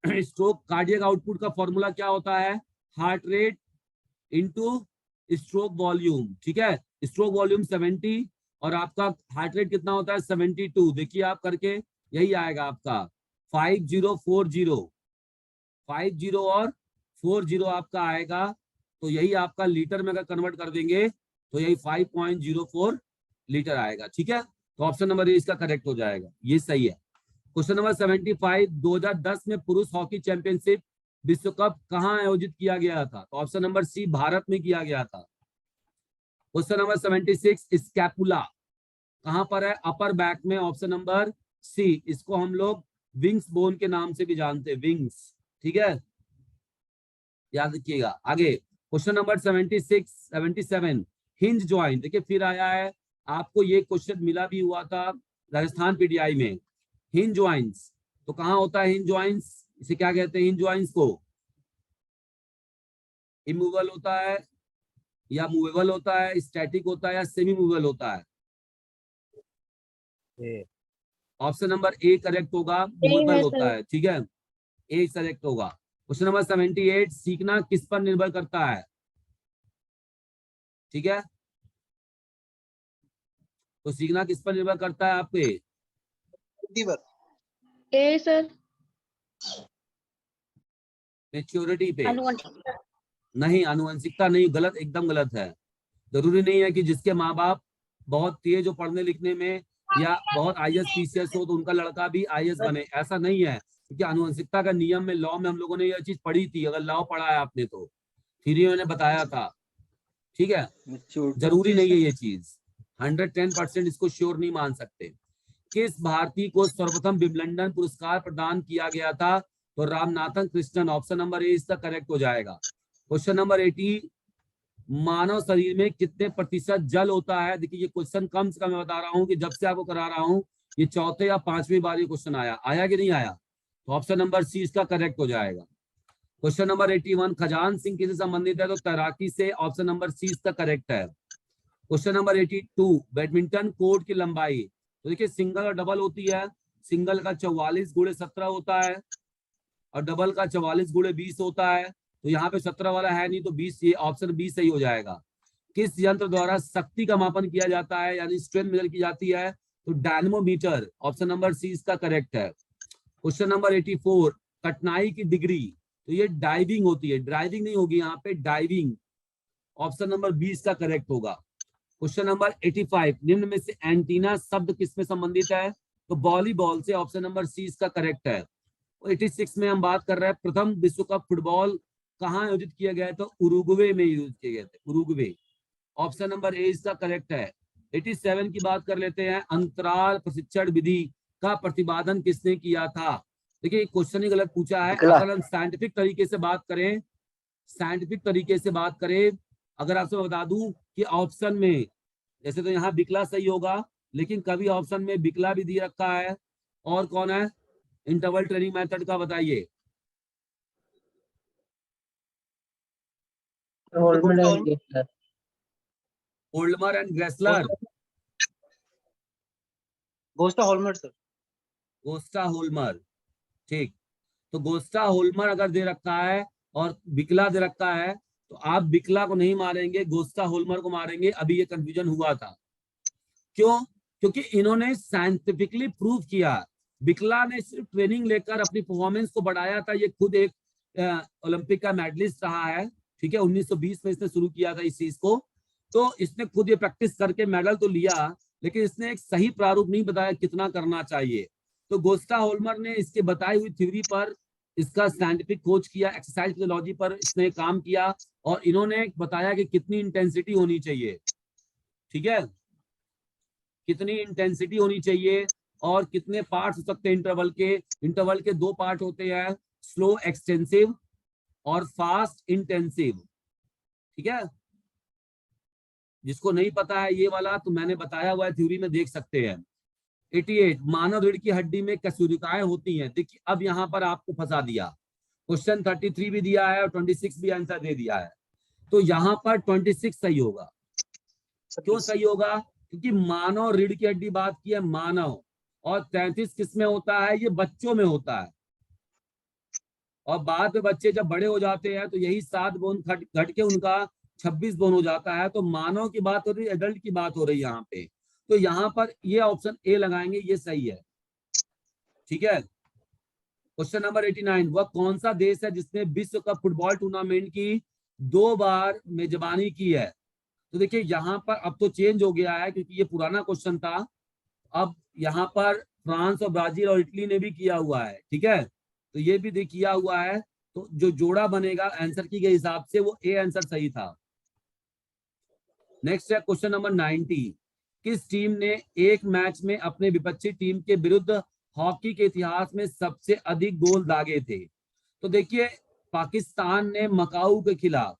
स्ट्रोक कार्डियक आउटपुट का फॉर्मूला क्या होता है, heart rate into stroke volume. ठीक है, स्ट्रोक वॉल्यूम 70 और आपका हार्ट रेट कितना होता है 72। देखिए आप करके यही आएगा आपका 5040, 50 और 40 आपका आएगा। तो यही आपका लीटर में अगर कन्वर्ट कर देंगे तो यही 5.04 लीटर आएगा। ठीक है, तो ऑप्शन नंबर ए इसका करेक्ट हो जाएगा, ये सही है। क्वेश्चन नंबर 75, 2010 में पुरुष हॉकी चैंपियनशिप विश्व कप कहाँ आयोजित किया गया था? तो ऑप्शन नंबर सी, भारत में किया गया था। क्वेश्चन नंबर 76, स्कैपुला कहाँ पर है? अपर बैक में। ऑप्शन नंबर सी, इसको हम लोग विंग्स बोन के नाम से भी जानते हैं, विंग्स। ठीक है, याद रखिएगा। आगे क्वेश्चन नंबर 76, 77, हिंज ज्वाइंट। देखिए फिर आया है, आपको ये क्वेश्चन मिला भी हुआ था राजस्थान पीटीआई में। हिंज ज्वाइंट्स तो कहाँ होता है हिंज ज्वाइंट्स? इसे क्या कहते हैं हिंज ज्वाइंट्स को? इमूवेबल होता है या मूवेबल होता है, स्टैटिक होता है या सेमी मूवेबल होता है? ऑप्शन नंबर ए करेक्ट होगा, मूवेबल होता है। ठीक है, ए करेक्ट होगा। क्वेश्चन नंबर 78, सीखना किस पर निर्भर करता है? ठीक है, तो सीखना किस पर निर्भर करता है आपके? ए सर, मैच्योरिटी पे अनुवंशिकता। नहीं, आनुवंशिकता नहीं, गलत, एकदम गलत है। जरूरी नहीं है कि जिसके माँ बाप बहुत तेज हो पढ़ने लिखने में या बहुत IAS PCS हो तो उनका लड़का भी IAS बने, ऐसा नहीं है। क्योंकि आनुवंशिकता का नियम में, लॉ में हम लोगों ने यह चीज पढ़ी थी। अगर लॉ पढ़ा है आपने तो फिर ही मैंने बताया था। ठीक है, जरूरी नहीं है ये चीज, 110% इसको श्योर नहीं मान सकते। किस भारतीय को सर्वप्रथम विम्बलडन पुरस्कार प्रदान किया गया था? तो रामनाथन कृष्णन। ऑप्शन नंबर ए इसका करेक्ट हो जाएगा। क्वेश्चन नंबर 80, मानव शरीर में कितने प्रतिशत जल होता है? देखिए ये क्वेश्चन कम से कम मैं बता रहा हूँ कि जब से आपको करा रहा हूँ ये चौथे या 5वीं बार ये क्वेश्चन आया कि नहीं आया? तो ऑप्शन नंबर सी इसका करेक्ट हो जाएगा। क्वेश्चन नंबर 81, खजान सिंह किससे संबंधित है? तो तैराकी से। ऑप्शन नंबर सी इसका करेक्ट है। क्वेश्चन नंबर 82, बैडमिंटन कोर्ट की लंबाई। तो देखिए सिंगल और डबल होती है। सिंगल का 44 गुणे 17 होता है और डबल का 44 गुणे 20 होता है। तो यहाँ पे 17 वाला है नहीं, तो 20, ये ऑप्शन बी सही हो जाएगा। किस यंत्र द्वारा शक्ति का मापन किया जाता है, यानी स्ट्रेंथ मेजर की जाती है? तो डायनेमोमीटर। ऑप्शन नंबर सी इसका करेक्ट है। क्वेश्चन नंबर 84, कठिनाई की डिग्री। तो ये डाइविंग होती है, ड्राइविंग नहीं होगी यहाँ पे, डाइविंग। ऑप्शन नंबर 20 का करेक्ट होगा। क्वेश्चन नंबर 85, निम्न में से एंटीना शब्द किसमें संबंधित है? तो वॉलीबॉल से। ऑप्शन नंबर सी इसका करेक्ट है। 86 में हम बात कर रहे हैं, प्रथम विश्व कप फुटबॉल कहाँ आयोजित किया गया? तो उरुग्वे में आयोजित किए गए थे, उरुग्वे। ऑप्शन नंबर ए इसका करेक्ट है। 87 की बात कर लेते हैं, अंतराल प्रशिक्षण विधि का प्रतिपादन किसने किया था? देखिए क्वेश्चन ही गलत पूछा है। अगर हम साइंटिफिक तरीके से बात करें, साइंटिफिक तरीके से बात करें, अगर आपसे बता दूं कि ऑप्शन में, जैसे तो यहाँ बिकला सही होगा, लेकिन कभी ऑप्शन में बिकला भी दिया रखा है। और कौन है इंटरवल ट्रेनिंग मेथड का? बताइए। ओल्डमर एंड ग्रेसलर। गोस्टा होल्मर सर। गोस्टा होल्मर, ठीक। तो गोस्टा होल्मर अगर दे रखा है और बिकला दे रखा है तो आप बिकला को नहीं मारेंगे, गोस्टा होल्मर को मारेंगे। अभी ये कंफ्यूजन हुआ था, क्यों? क्योंकि इन्होंने साइंटिफिकली प्रूव किया। बिकला ने सिर्फ ट्रेनिंग लेकर अपनी परफॉर्मेंस को बढ़ाया था। ये खुद एक ओलंपिक का मेडलिस्ट रहा है। ठीक है, 1920 में इसने शुरू किया था इस चीज को। तो इसने खुद ये प्रैक्टिस करके मेडल तो लिया, लेकिन इसने एक सही प्रारूप नहीं बताया कितना करना चाहिए। तो गोस्टा होल्मर ने इसके बताई हुई थ्योरी पर इसका साइंटिफिक खोज किया, एक्सरसाइज फिजियोलॉजी पर इसने काम किया और इन्होंने बताया कि कितनी इंटेंसिटी होनी चाहिए। ठीक है, कितनी इंटेंसिटी होनी चाहिए और कितने पार्ट्स हो सकते हैं इंटरवल के। इंटरवल के 2 पार्ट होते हैं, स्लो एक्सटेंसिव और फास्ट इंटेंसिव। ठीक है, जिसको नहीं पता है ये वाला तो मैंने बताया हुआ है, थ्योरी में देख सकते हैं। 88 मानव रीढ़ की हड्डी में कशेरुकाएं होती हैं। देखिए अब यहाँ पर आपको फंसा दिया, क्वेश्चन 33 भी दिया है और 26 भी आंसर दे दिया है, तो यहाँ पर 26 सही होगा। क्यों सही होगा? क्योंकि मानव रीढ़ की हड्डी बात की है मानव, और 33 किस में होता है? ये बच्चों में होता है, और बाद में बच्चे जब बड़े हो जाते हैं तो यही 7 बोन घट के उनका 26 बोन हो जाता है। तो मानव की बात हो रही है, एडल्ट की बात हो रही है यहाँ पे, तो यहाँ पर ये ऑप्शन ए लगाएंगे, ये सही है। ठीक है, क्वेश्चन नंबर 89, वह कौन सा देश है जिसने विश्व कप फुटबॉल टूर्नामेंट की 2 बार मेजबानी की है? तो देखिए यहाँ पर अब तो चेंज हो गया है क्योंकि ये पुराना क्वेश्चन था। अब यहाँ पर फ्रांस और ब्राजील और इटली ने भी किया हुआ है। ठीक है, तो ये भी किया हुआ है, तो जो जोड़ा बनेगा आंसर की के हिसाब से वो ए आंसर सही था। नेक्स्ट है क्वेश्चन नंबर 90, किस टीम ने एक मैच में अपने विपक्षी टीम के विरुद्ध हॉकी के इतिहास में सबसे अधिक गोल दागे थे? तो देखिए पाकिस्तान ने मकाऊ के खिलाफ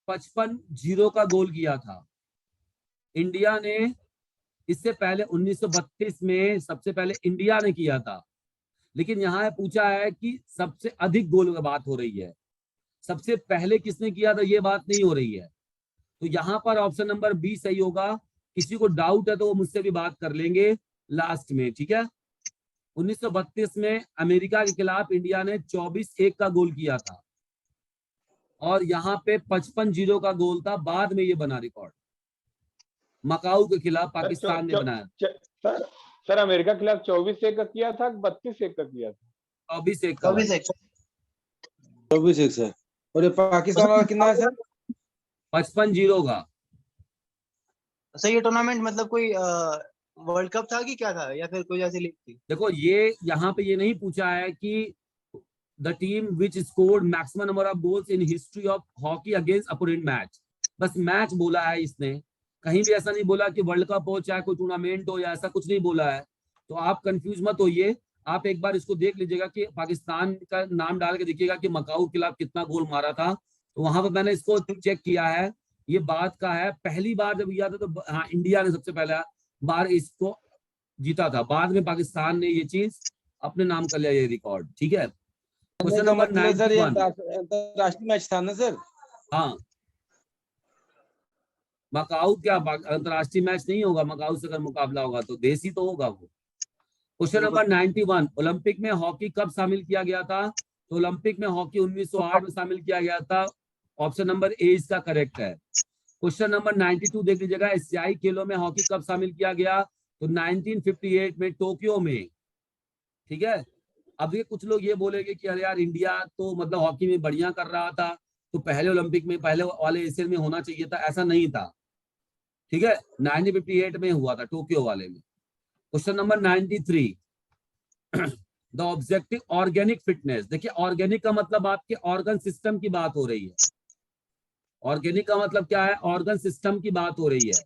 55-0 का गोल किया था। इंडिया ने इससे पहले 1932 में सबसे पहले इंडिया ने किया था, लेकिन यहाँ पूछा है कि सबसे अधिक गोल की बात हो रही है, सबसे पहले किसने किया था ये बात नहीं हो रही है। तो यहाँ पर ऑप्शन नंबर बी सही होगा। किसी को डाउट है तो वो मुझसे भी बात कर लेंगे लास्ट में। ठीक है, 1932 में अमेरिका के खिलाफ इंडिया ने 24-1 का गोल किया था, और यहाँ पे 55-0 का गोल था, बाद में ये बना रिकॉर्ड, मकाऊ के खिलाफ पाकिस्तान ने बनाया। सर अमेरिका के खिलाफ 24-1 का किया था, 32-1 का किया था? 24-1 का। 24-1 सर। और ये पाकिस्तान वाला कितना है सर? 55-0 का। सर ये टूर्नामेंट मतलब कोई वर्ल्ड कप था कि क्या था, या फिर कोई ऐसी लीग थी? देखो ये यहाँ पे ये नहीं पूछा है कि the team which scored maximum number of goals in history of hockey against opponent match, बस मैच बोला है इसने, कहीं भी ऐसा नहीं बोला कि वर्ल्ड कप हो चाहे कोई टूर्नामेंट हो, या ऐसा कुछ नहीं बोला है। तो आप कंफ्यूज मत होइए, आप एक बार इसको देख लीजिएगा कि पाकिस्तान का नाम डाल के देखिएगा कि मकाऊ के खिलाफ कितना गोल मारा था। तो वहां पर मैंने इसको चेक किया है, ये बात का है। पहली बार जब किया था तो हाँ इंडिया ने सबसे पहला बार इसको जीता था, बाद में पाकिस्तान ने ये चीज अपने नाम कर लिया, ये रिकॉर्ड। ठीक है, क्वेश्चन नंबर 91, अंतरराष्ट्रीय मैच था ना सर? हाँ मकाऊ क्या अंतरराष्ट्रीय मैच नहीं होगा, मकाऊ से अगर मुकाबला होगा तो देसी तो होगा वो। क्वेश्चन नंबर 91, ओलंपिक में हॉकी कब शामिल किया गया था? तो ओलंपिक में हॉकी 1908 में शामिल किया गया था, ऑप्शन नंबर ए इसका करेक्ट है। क्वेश्चन नंबर 92 देख लीजिएगा, एशियाई खेलों में हॉकी कब शामिल किया गया? तो 1958 में टोक्यो में। ठीक है, अब ये कुछ लोग ये बोलेंगे कि अरे यार इंडिया तो मतलब हॉकी में बढ़िया कर रहा था, तो पहले ओलंपिक में पहले वाले एशियन में होना चाहिए था, ऐसा नहीं था। ठीक है, 1958 में हुआ था टोक्यो वाले में। Question number 93, the objective organic fitness. देखिए ऑर्गेनिक का मतलब आपके ऑर्गन सिस्टम की बात हो रही है, ऑर्गेनिक का मतलब क्या है? ऑर्गन सिस्टम की बात हो रही है।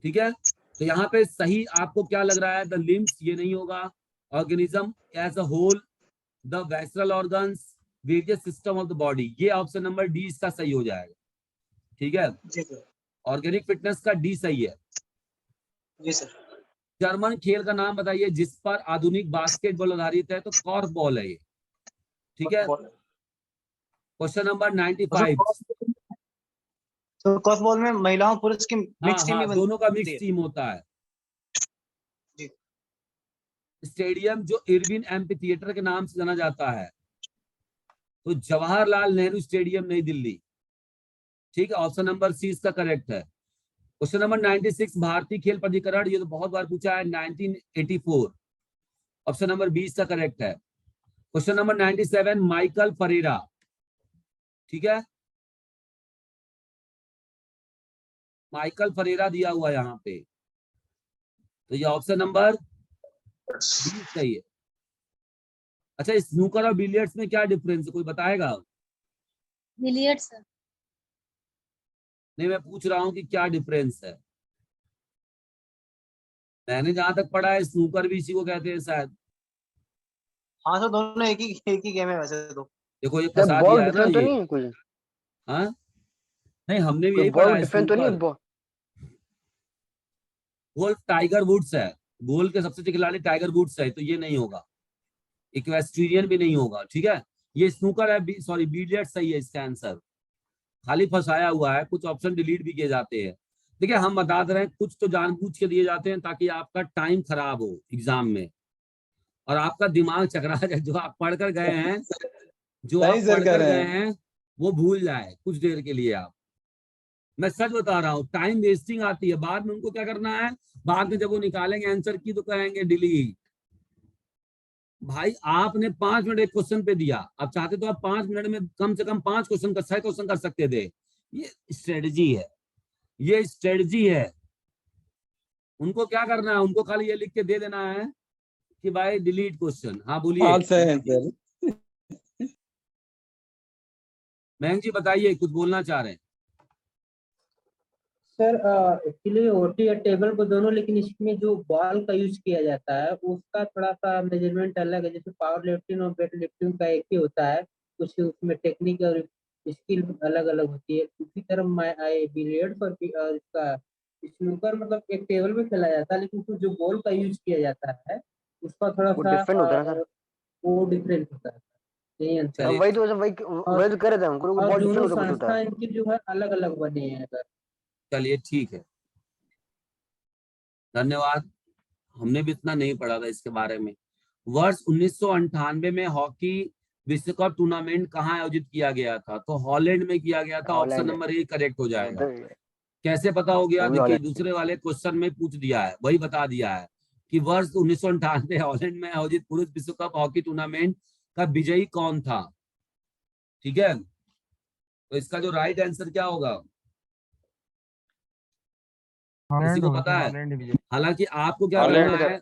ठीक है, तो यहाँ पे सही आपको क्या लग रहा है? द लिम्स, ये नहीं होगा। Organism as a whole, the visceral organs, various system of the body, ये ऑप्शन नंबर डी इसका सही हो जाएगा। ठीक है, ऑर्गेनिक फिटनेस का डी सही है। जी सर। जर्मन खेल का नाम बताइए जिस पर आधुनिक बास्केटबॉल आधारित है? तो कॉर्फ बॉल है ये। ठीक है, क्वेश्चन नंबर 95, तो कॉर्फ बॉल में महिलाओं पुरुष की मिक्स टीम भी दोनों का मिक्स टीम होता है। जी। स्टेडियम जो इरविन एम्पी थिएटर के नाम से जाना जाता है, तो जवाहरलाल नेहरू स्टेडियम नई दिल्ली। ठीक है, ऑप्शन नंबर सी इसका करेक्ट है। क्वेश्चन नंबर 96, भारतीय खेल प्राधिकरण, ये तो बहुत बार पूछा है, 1984, ऑप्शन नंबर बी इसका करेक्ट है। Question number 97, Michael Ferreira. ठीक है, माइकल फरेरा दिया हुआ है यहाँ पे, तो ये ऑप्शन नंबर बी सही है। अच्छा, स्नूकर और बिलियर्ड्स में क्या डिफरेंस है, कोई बताएगा? Billiards sir. नहीं, मैं पूछ रहा हूँ कि क्या डिफरेंस है। मैंने जहां तक पढ़ा है स्नूकर भी इसी को कहते हैं शायद। हाँ सर, दोनों एक ही गेम है वैसे तो। देखो ये फंसा दिया है ना, ये हाँ नहीं, हमने भी यही पढ़ा है। स्नूकर गोल्फ टाइगर वुड्स है, गोल्फ के सबसे अच्छे खिलाड़ी टाइगर वुड्स है, तो ये नहीं होगा। इक्वेस्ट्रियन भी नहीं होगा, ठीक है। ये स्नूकर है, सॉरी बिलियर्ड सही है इसका आंसर, खाली फंसाया हुआ है, कुछ ऑप्शन डिलीट भी किए जाते हैं। देखिए हम बता दे रहे हैं, कुछ तो जानबूझ के दिए जाते हैं ताकि आपका टाइम खराब हो एग्जाम में और आपका दिमाग चकरा जाए। जो आप पढ़ कर गए हैं, वो भूल जाए कुछ देर के लिए आप। मैं सच बता रहा हूँ, टाइम वेस्टिंग आती है, बाद में उनको क्या करना है, बाद में जब वो निकालेंगे आंसर की तो कहेंगे डिलीट। भाई आपने 5 मिनट एक क्वेश्चन पे दिया, अब चाहते तो आप 5 मिनट में कम से कम 5 क्वेश्चन 6 क्वेश्चन कर सकते थे। ये स्ट्रेटजी है, ये स्ट्रेटजी है। उनको क्या करना है, उनको खाली ये लिख के दे देना है कि भाई डिलीट क्वेश्चन। हाँ बोलिए मयंक जी, बताइए कुछ बोलना चाह रहे हैं। सर एक्चुअली ओटी और टेबल को दोनों, लेकिन इसमें जो बॉल का यूज किया जाता है उसका थोड़ा सा मेजरमेंट अलग है। जैसे पावर लिफ्टिंग और वेट लिफ्टिंग का एक ही होता है, कुछ उसमें टेक्निक और स्किल अलग अलग होती है। उसी तरह बिलियर्ड्स और इसका स्नूकर मतलब एक टेबल पे खेला जाता है, लेकिन उसमें जो बॉल का यूज किया जाता है उसका थोड़ा सा वो डिफरेंट होता है। यही आंसर है। वही तो कह रहे थे हमको, और दोनों संस्था इनकी जो है अलग अलग बने हैं सर। चलिए ठीक है, धन्यवाद। हमने भी इतना नहीं पढ़ा था इसके बारे में। वर्ष 1998 में हॉकी विश्व कप टूर्नामेंट कहाँ आयोजित किया गया था? तो हॉलैंड में किया गया था। ऑप्शन नंबर ए करेक्ट हो जाएगा। कैसे पता हो गया? देखिए दूसरे वाले क्वेश्चन में पूछ दिया है, वही बता दिया है कि वर्ष 1998 हॉलैंड में आयोजित पुरुष विश्व कप हॉकी टूर्नामेंट का विजयी कौन था। ठीक है, तो इसका जो राइट आंसर क्या होगा, किसी को पता है? हालांकि आपको क्या करना है,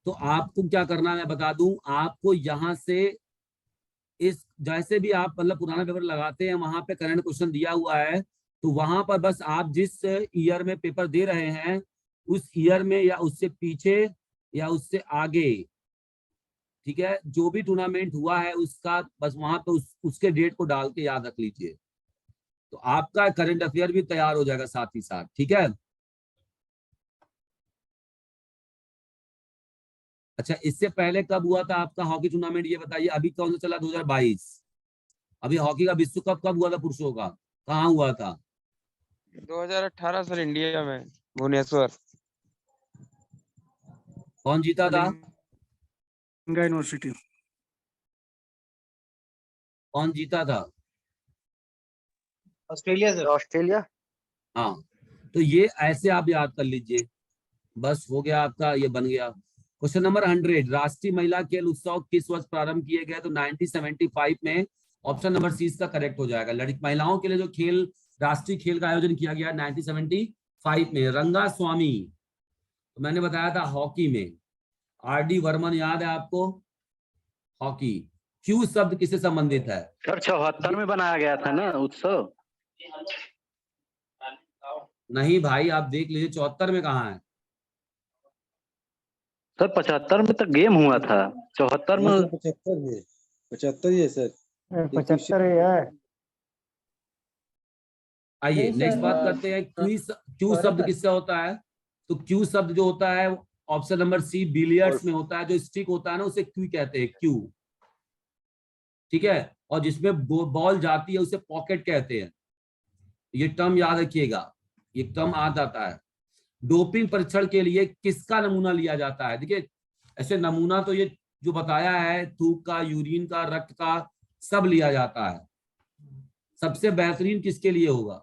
तो आपको क्या करना है मैं बता दूं। आपको यहाँ से इस जैसे भी आप मतलब पुराना पेपर लगाते हैं, वहां पे करंट क्वेश्चन दिया हुआ है, तो वहां पर बस आप जिस ईयर में पेपर दे रहे हैं उस ईयर में या उससे पीछे या उससे आगे, ठीक है, जो भी टूर्नामेंट हुआ है उसका बस वहां पे उसके डेट को डाल के याद रख लीजिए, तो आपका करंट अफेयर भी तैयार हो जाएगा साथ ही साथ। ठीक है, अच्छा इससे पहले कब हुआ था आपका हॉकी टूर्नामेंट, ये बताइए। अभी कौन सा चला? 2022। अभी हॉकी का विश्व कप कब हुआ था पुरुषों का, कहाँ हुआ था? 2018 सर, इंडिया में भुवनेश्वर। कौन जीता था? यूनिवर्सिटी। कौन जीता था? Australia sir. ऑस्ट्रेलिया। हाँ, तो ये ऐसे आप याद कर लीजिए, बस हो गया आपका, ये बन गया। क्वेश्चन नंबर 100, राष्ट्रीय महिला खेल उत्सव किस वर्ष प्रारंभ किए गए? तो 1975 में। ऑप्शन नंबर सी इसका करेक्ट हो जाएगा। लड़की महिलाओं के लिए जो खेल राष्ट्रीय खेल का आयोजन किया गया 1975 में। रंगा स्वामी तो मैंने बताया था हॉकी में। आर.डी. बर्मन याद है आपको? हॉकी। क्यू शब्द किससे संबंधित है? सर 74 में बनाया गया था ना उत्सव। नहीं भाई, आप देख लीजिए 74 में कहाँ है सर, 75 में तो गेम हुआ था, 74 में 75 ही है सर। 75 है। आइए नेक्स्ट बात करते हैं। क्यू शब्द किससे होता है? तो क्यू शब्द जो होता है ऑप्शन नंबर सी बिलियर्ड्स में होता है। जो स्टिक होता है ना उसे क्यू कहते हैं, क्यू। ठीक है, और जिसमें बॉल जाती है उसे पॉकेट कहते हैं। ये टर्म याद रखिएगा, ये टर्म आ जाता है। डोपिंग परीक्षण के लिए किसका नमूना लिया जाता है? देखिए ऐसे नमूना तो ये जो बताया है, थूक का, यूरिन का, रक्त का, सब लिया जाता है। सबसे बेहतरीन किसके लिए होगा?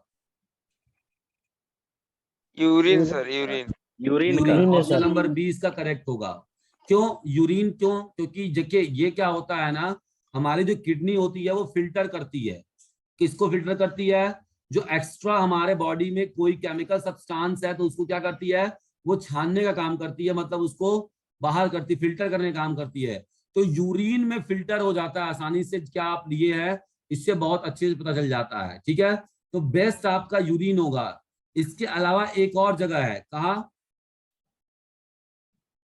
Urine sir, urine. Urine option number 20 का करेक्ट होगा। क्यों यूरिन? क्यों? क्योंकि देखिए ये क्या होता है ना, हमारी जो किडनी होती है वो फिल्टर करती है। किसको फिल्टर करती है? जो एक्स्ट्रा हमारे बॉडी में कोई केमिकल सब्सटेंस है तो उसको क्या करती है, वो छानने का काम करती है, मतलब उसको बाहर करती, फिल्टर करने का काम करती है। तो यूरिन में फिल्टर हो जाता है आसानी से। क्या आप लिए है, इससे बहुत अच्छे से पता चल जाता है। ठीक है, तो बेस्ट आपका यूरिन होगा। इसके अलावा एक और जगह है, कहा?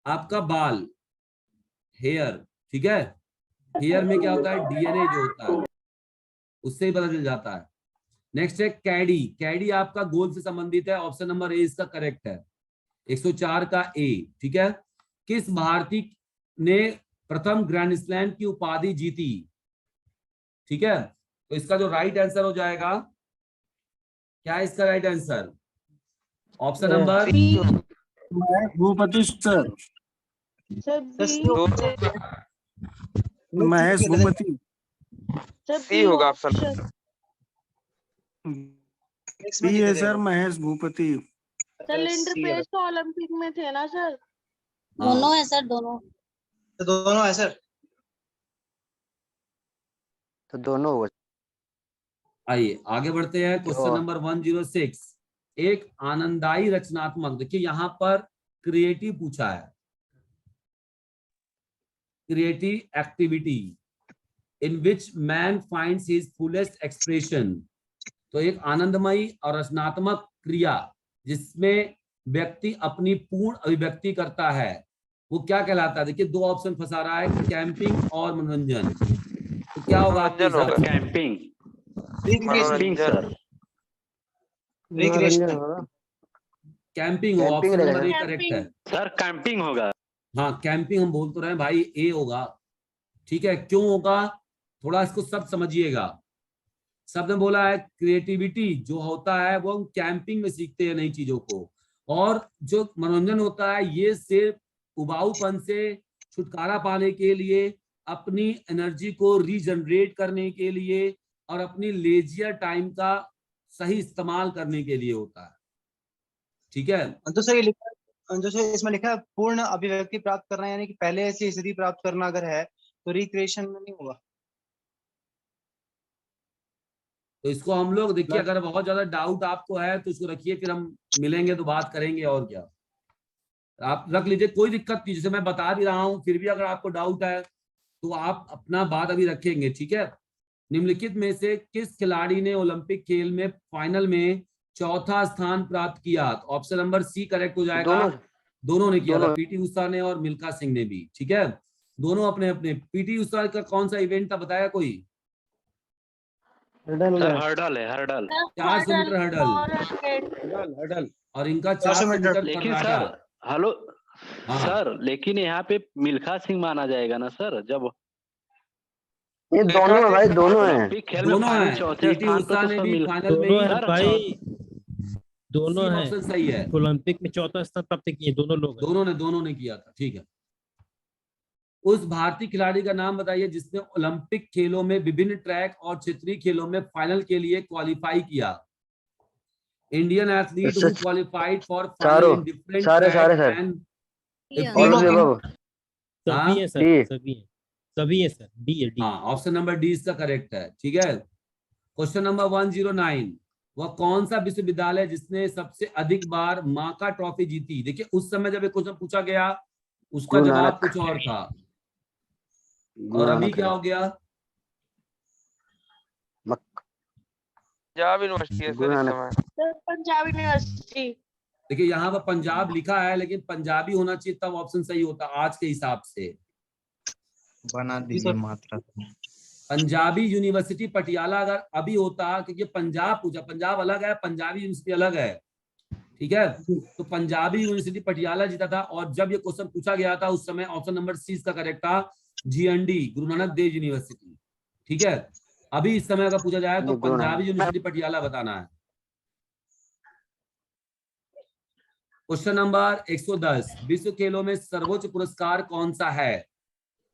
आपका बाल, हेयर। ठीक है, हेयर में क्या होता है, डीएनए जो होता है उससे ही पता चल जाता है। नेक्स्ट है कैडी। कैडी आपका गोल्फ से संबंधित है, ऑप्शन नंबर ए इसका करेक्ट है, 104 का ए। ठीक है, किस भारतीय ने प्रथम ग्रैंड स्लैम की उपाधि जीती? ठीक है, तो इसका जो राइट आंसर हो जाएगा, क्या है इसका right answer? Option number Bhupathi sir, Mahesh Bhupathi. C होगा ऑप्शन। बी है सर, महेश भूपति। सिलेंडर पेश तो ओलंपिक में थे ना सर? हाँ। दोनों है सर, दोनों। तो दोनों है सर। तो दोनों होगा। आइए आगे बढ़ते हैं। क्वेश्चन नंबर 106, एक आनंददायी रचनात्मक, देखिए यहाँ पर क्रिएटिव पूछा है, creative activity in which man finds his fullest expression. तो एक आनंदमयी और रचनात्मक क्रिया जिसमें व्यक्ति अपनी पूर्ण अभिव्यक्ति करता है, वो क्या कहलाता है? देखिए दो ऑप्शन फंसा रहा है, कैंपिंग और मनोरंजन। तो क्या होगा आपके मनोरंजन हिसाब से? कैंपिंग। मनोरंजन। रिक्रिएशन। कैंपिंग हो, ऑप्शन नंबर ए करेक्ट है। सर कैंपिंग होगा। हाँ कैंपिंग हम बोल तो रहे हैं भाई, ए होगा। ठीक है, क्यों होगा? थोड़ा इसको शब्द समझिएगा। शब्द में बोला है क्रिएटिविटी जो होता है वो हम कैंपिंग में सीखते हैं नई चीजों को, और जो मनोरंजन होता है ये सिर्फ उबाऊपन से छुटकारा पाने के लिए, अपनी एनर्जी को रीजनरेट करने के लिए और अपनी लेजियर टाइम का सही इस्तेमाल करने के लिए होता है। ठीक है, तो सर ये लिखा, जो सर इसमें लिखा है पूर्ण अभिव्यक्ति प्राप्त करना, यानी कि पहले ऐसी स्थिति प्राप्त करना अगर है तो रिक्रिएशन में नहीं होगा। तो इसको हम लोग देखिए, अगर बहुत ज्यादा डाउट आपको है तो इसको रखिए, फिर हम मिलेंगे तो बात करेंगे। और क्या आप रख लीजिए, कोई दिक्कत नहीं। जैसे मैं बता भी रहा हूं, फिर भी अगर आपको डाउट है तो आप अपना बात अभी रखेंगे। ठीक है, निम्नलिखित में से किस खिलाड़ी ने ओलंपिक खेल में फाइनल में चौथा स्थान प्राप्त किया? तो ऑप्शन नंबर सी करेक्ट हो जाएगा। दोनों ने किया था, पीटी उषा ने और मिल्खा सिंह ने भी। ठीक है, दोनों अपने अपने। पीटी उषा का कौन सा इवेंट था बताया कोई? हर्डल है, हर्डल। 400 मीटर हर्डल, और इनका 400 मीटर लेकिन पराठा। सर हेलो हाँ। सर, लेकिन यहाँ पे मिल्खा सिंह माना जाएगा ना सर? जब ये दोनों है भाई, दोनों हैं। ओलंपिक खेल में दोनों फाइनल हैं, चौथे पीटी स्थान उषा पे ने तो भी सब फाइनल में दोनों ही है भाई, दोनों सी है। ऑप्शन सही है। ओलंपिक में चौथा स्थान प्राप्त किए दोनों लोग हैं। दोनों ने किया था। ठीक है, उस भारतीय खिलाड़ी का नाम बताइए जिसने ओलंपिक खेलों में विभिन्न ट्रैक और क्षेत्रीय खेलों में फाइनल के लिए क्वालिफाई किया। Indian athlete who qualified for final in different track and सभी है सर, सभी है सर। डी है, डी। हाँ, ऑप्शन नंबर डी इसका करेक्ट है। ठीक है, क्वेश्चन नंबर 109, वह कौन सा विश्वविद्यालय जिसने सबसे अधिक बार माका ट्रॉफी जीती? देखिए उस समय जब ये क्वेश्चन पूछा गया उसका जवाब कुछ और था, और अभी क्या हो गया? पंजाब यूनिवर्सिटी है सर इस समय। पंजाब यूनिवर्सिटी। देखिए यहाँ पर पंजाब लिखा है, लेकिन पंजाबी होना चाहिए तब ऑप्शन सही होता आज के हिसाब से। बना दीजिए मात्रा। पंजाबी यूनिवर्सिटी पटियाला अगर अभी होता, क्योंकि पंजाब पूछा, पंजाब अलग है, पंजाबी यूनिवर्सिटी अलग है। ठीक है, तो पंजाबी यूनिवर्सिटी पटियाला जीता था, और जब ये क्वेश्चन पूछा गया था उस समय ऑप्शन नंबर सी का करेक्ट था, GND गुरु नानक देव यूनिवर्सिटी। ठीक है, अभी इस समय अगर पूछा जाए तो पंजाबी यूनिवर्सिटी पटियाला बताना है। क्वेश्चन नंबर 110, विश्व खेलों में सर्वोच्च पुरस्कार कौन सा है?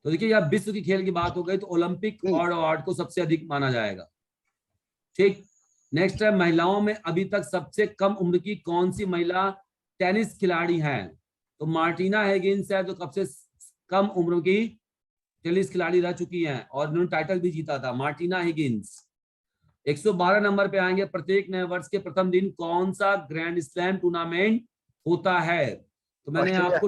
तो देखिए यह विश्व की खेल की बात हो गई तो ओलंपिक अवार्ड को सबसे अधिक माना जाएगा। ठीक, नेक्स्ट है, महिलाओं में अभी तक सबसे कम उम्र की कौन सी महिला टेनिस खिलाड़ी हैं? तो मार्टिना हिगिंस है जो सबसे कम उम्र की टेनिस खिलाड़ी रह चुकी हैं, और उन्होंने टाइटल भी जीता था, मार्टिना हिगिंस। 112 नंबर पे आएंगे, प्रत्येक नए वर्ष के प्रथम दिन कौन सा ग्रैंड स्लैम टूर्नामेंट होता है? तो मैंने आपको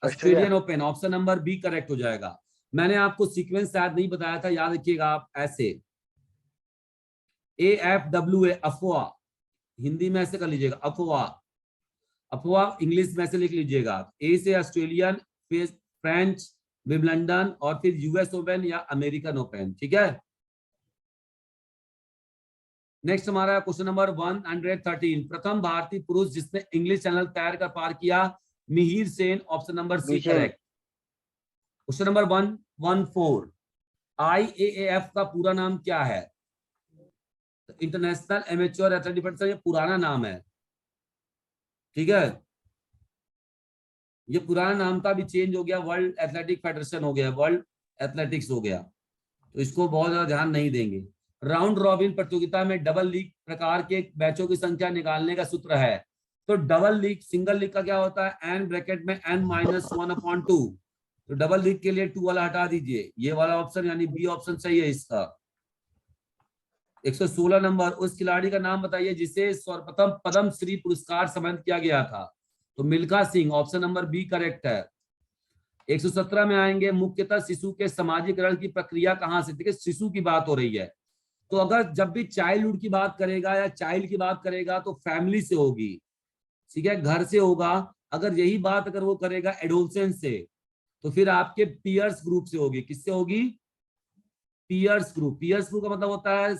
Australian Open, option number B correct हो जाएगा। मैंने आपको सीक्वेंस शायद नहीं बताया था, याद रखिएगा आप ऐसे, AFWA अफवाह, हिंदी में ऐसे कर लीजिएगा, अफवाह। अफवाह इंग्लिश में ऐसे लिख लीजिएगा, ए से ऑस्ट्रेलियन, फिर फ्रेंच, विंबलडन, और फिर US ओपन या अमेरिकन ओपन। ठीक है, नेक्स्ट हमारा क्वेश्चन नंबर 113, प्रथम भारतीय पुरुष जिसने इंग्लिश चैनल तैर कर पार किया, Mihir Sen, option number C Mihir. Correct. Question number 114, IAAF का पूरा नाम क्या है? इंटरनेशनल एमेच्योर एथलेटिक फेडरेशन, ये पुराना नाम है, ठीक है, ये पुराना नाम था, अभी चेंज हो गया, वर्ल्ड एथलेटिक फेडरेशन हो गया, वर्ल्ड एथलेटिक्स हो गया, तो इसको बहुत ज्यादा ध्यान नहीं देंगे। राउंड रॉबिन प्रतियोगिता में डबल लीग प्रकार के मैचों की संख्या निकालने का सूत्र है, तो डबल लीग, सिंगल लीग का क्या होता है, n ब्रैकेट में n-1/2, तो डबल लीग के लिए 2 वाला हटा दीजिए, ये वाला ऑप्शन यानी बी ऑप्शन सही है इसका। 116 नंबर, उस खिलाड़ी का नाम बताइए जिसे सर्वप्रथम पद्म श्री पुरस्कार सम्मानित किया गया था, तो Milkha Singh, option number B correct है। 117 में आएंगे, मुख्यतः शिशु के समाजीकरण की प्रक्रिया कहां से, देखिए शिशु की बात हो रही है, तो अगर जब भी चाइल्डहुड की बात करेगा या चाइल्ड की बात करेगा तो फैमिली से होगी, ठीक है, घर से होगा। अगर यही बात अगर वो करेगा एडोलसेंस से, तो फिर आपके पीयर्स ग्रुप से होगी, किससे होगी, पीयर्स ग्रुप। पीयर्स ग्रुप का मतलब होता है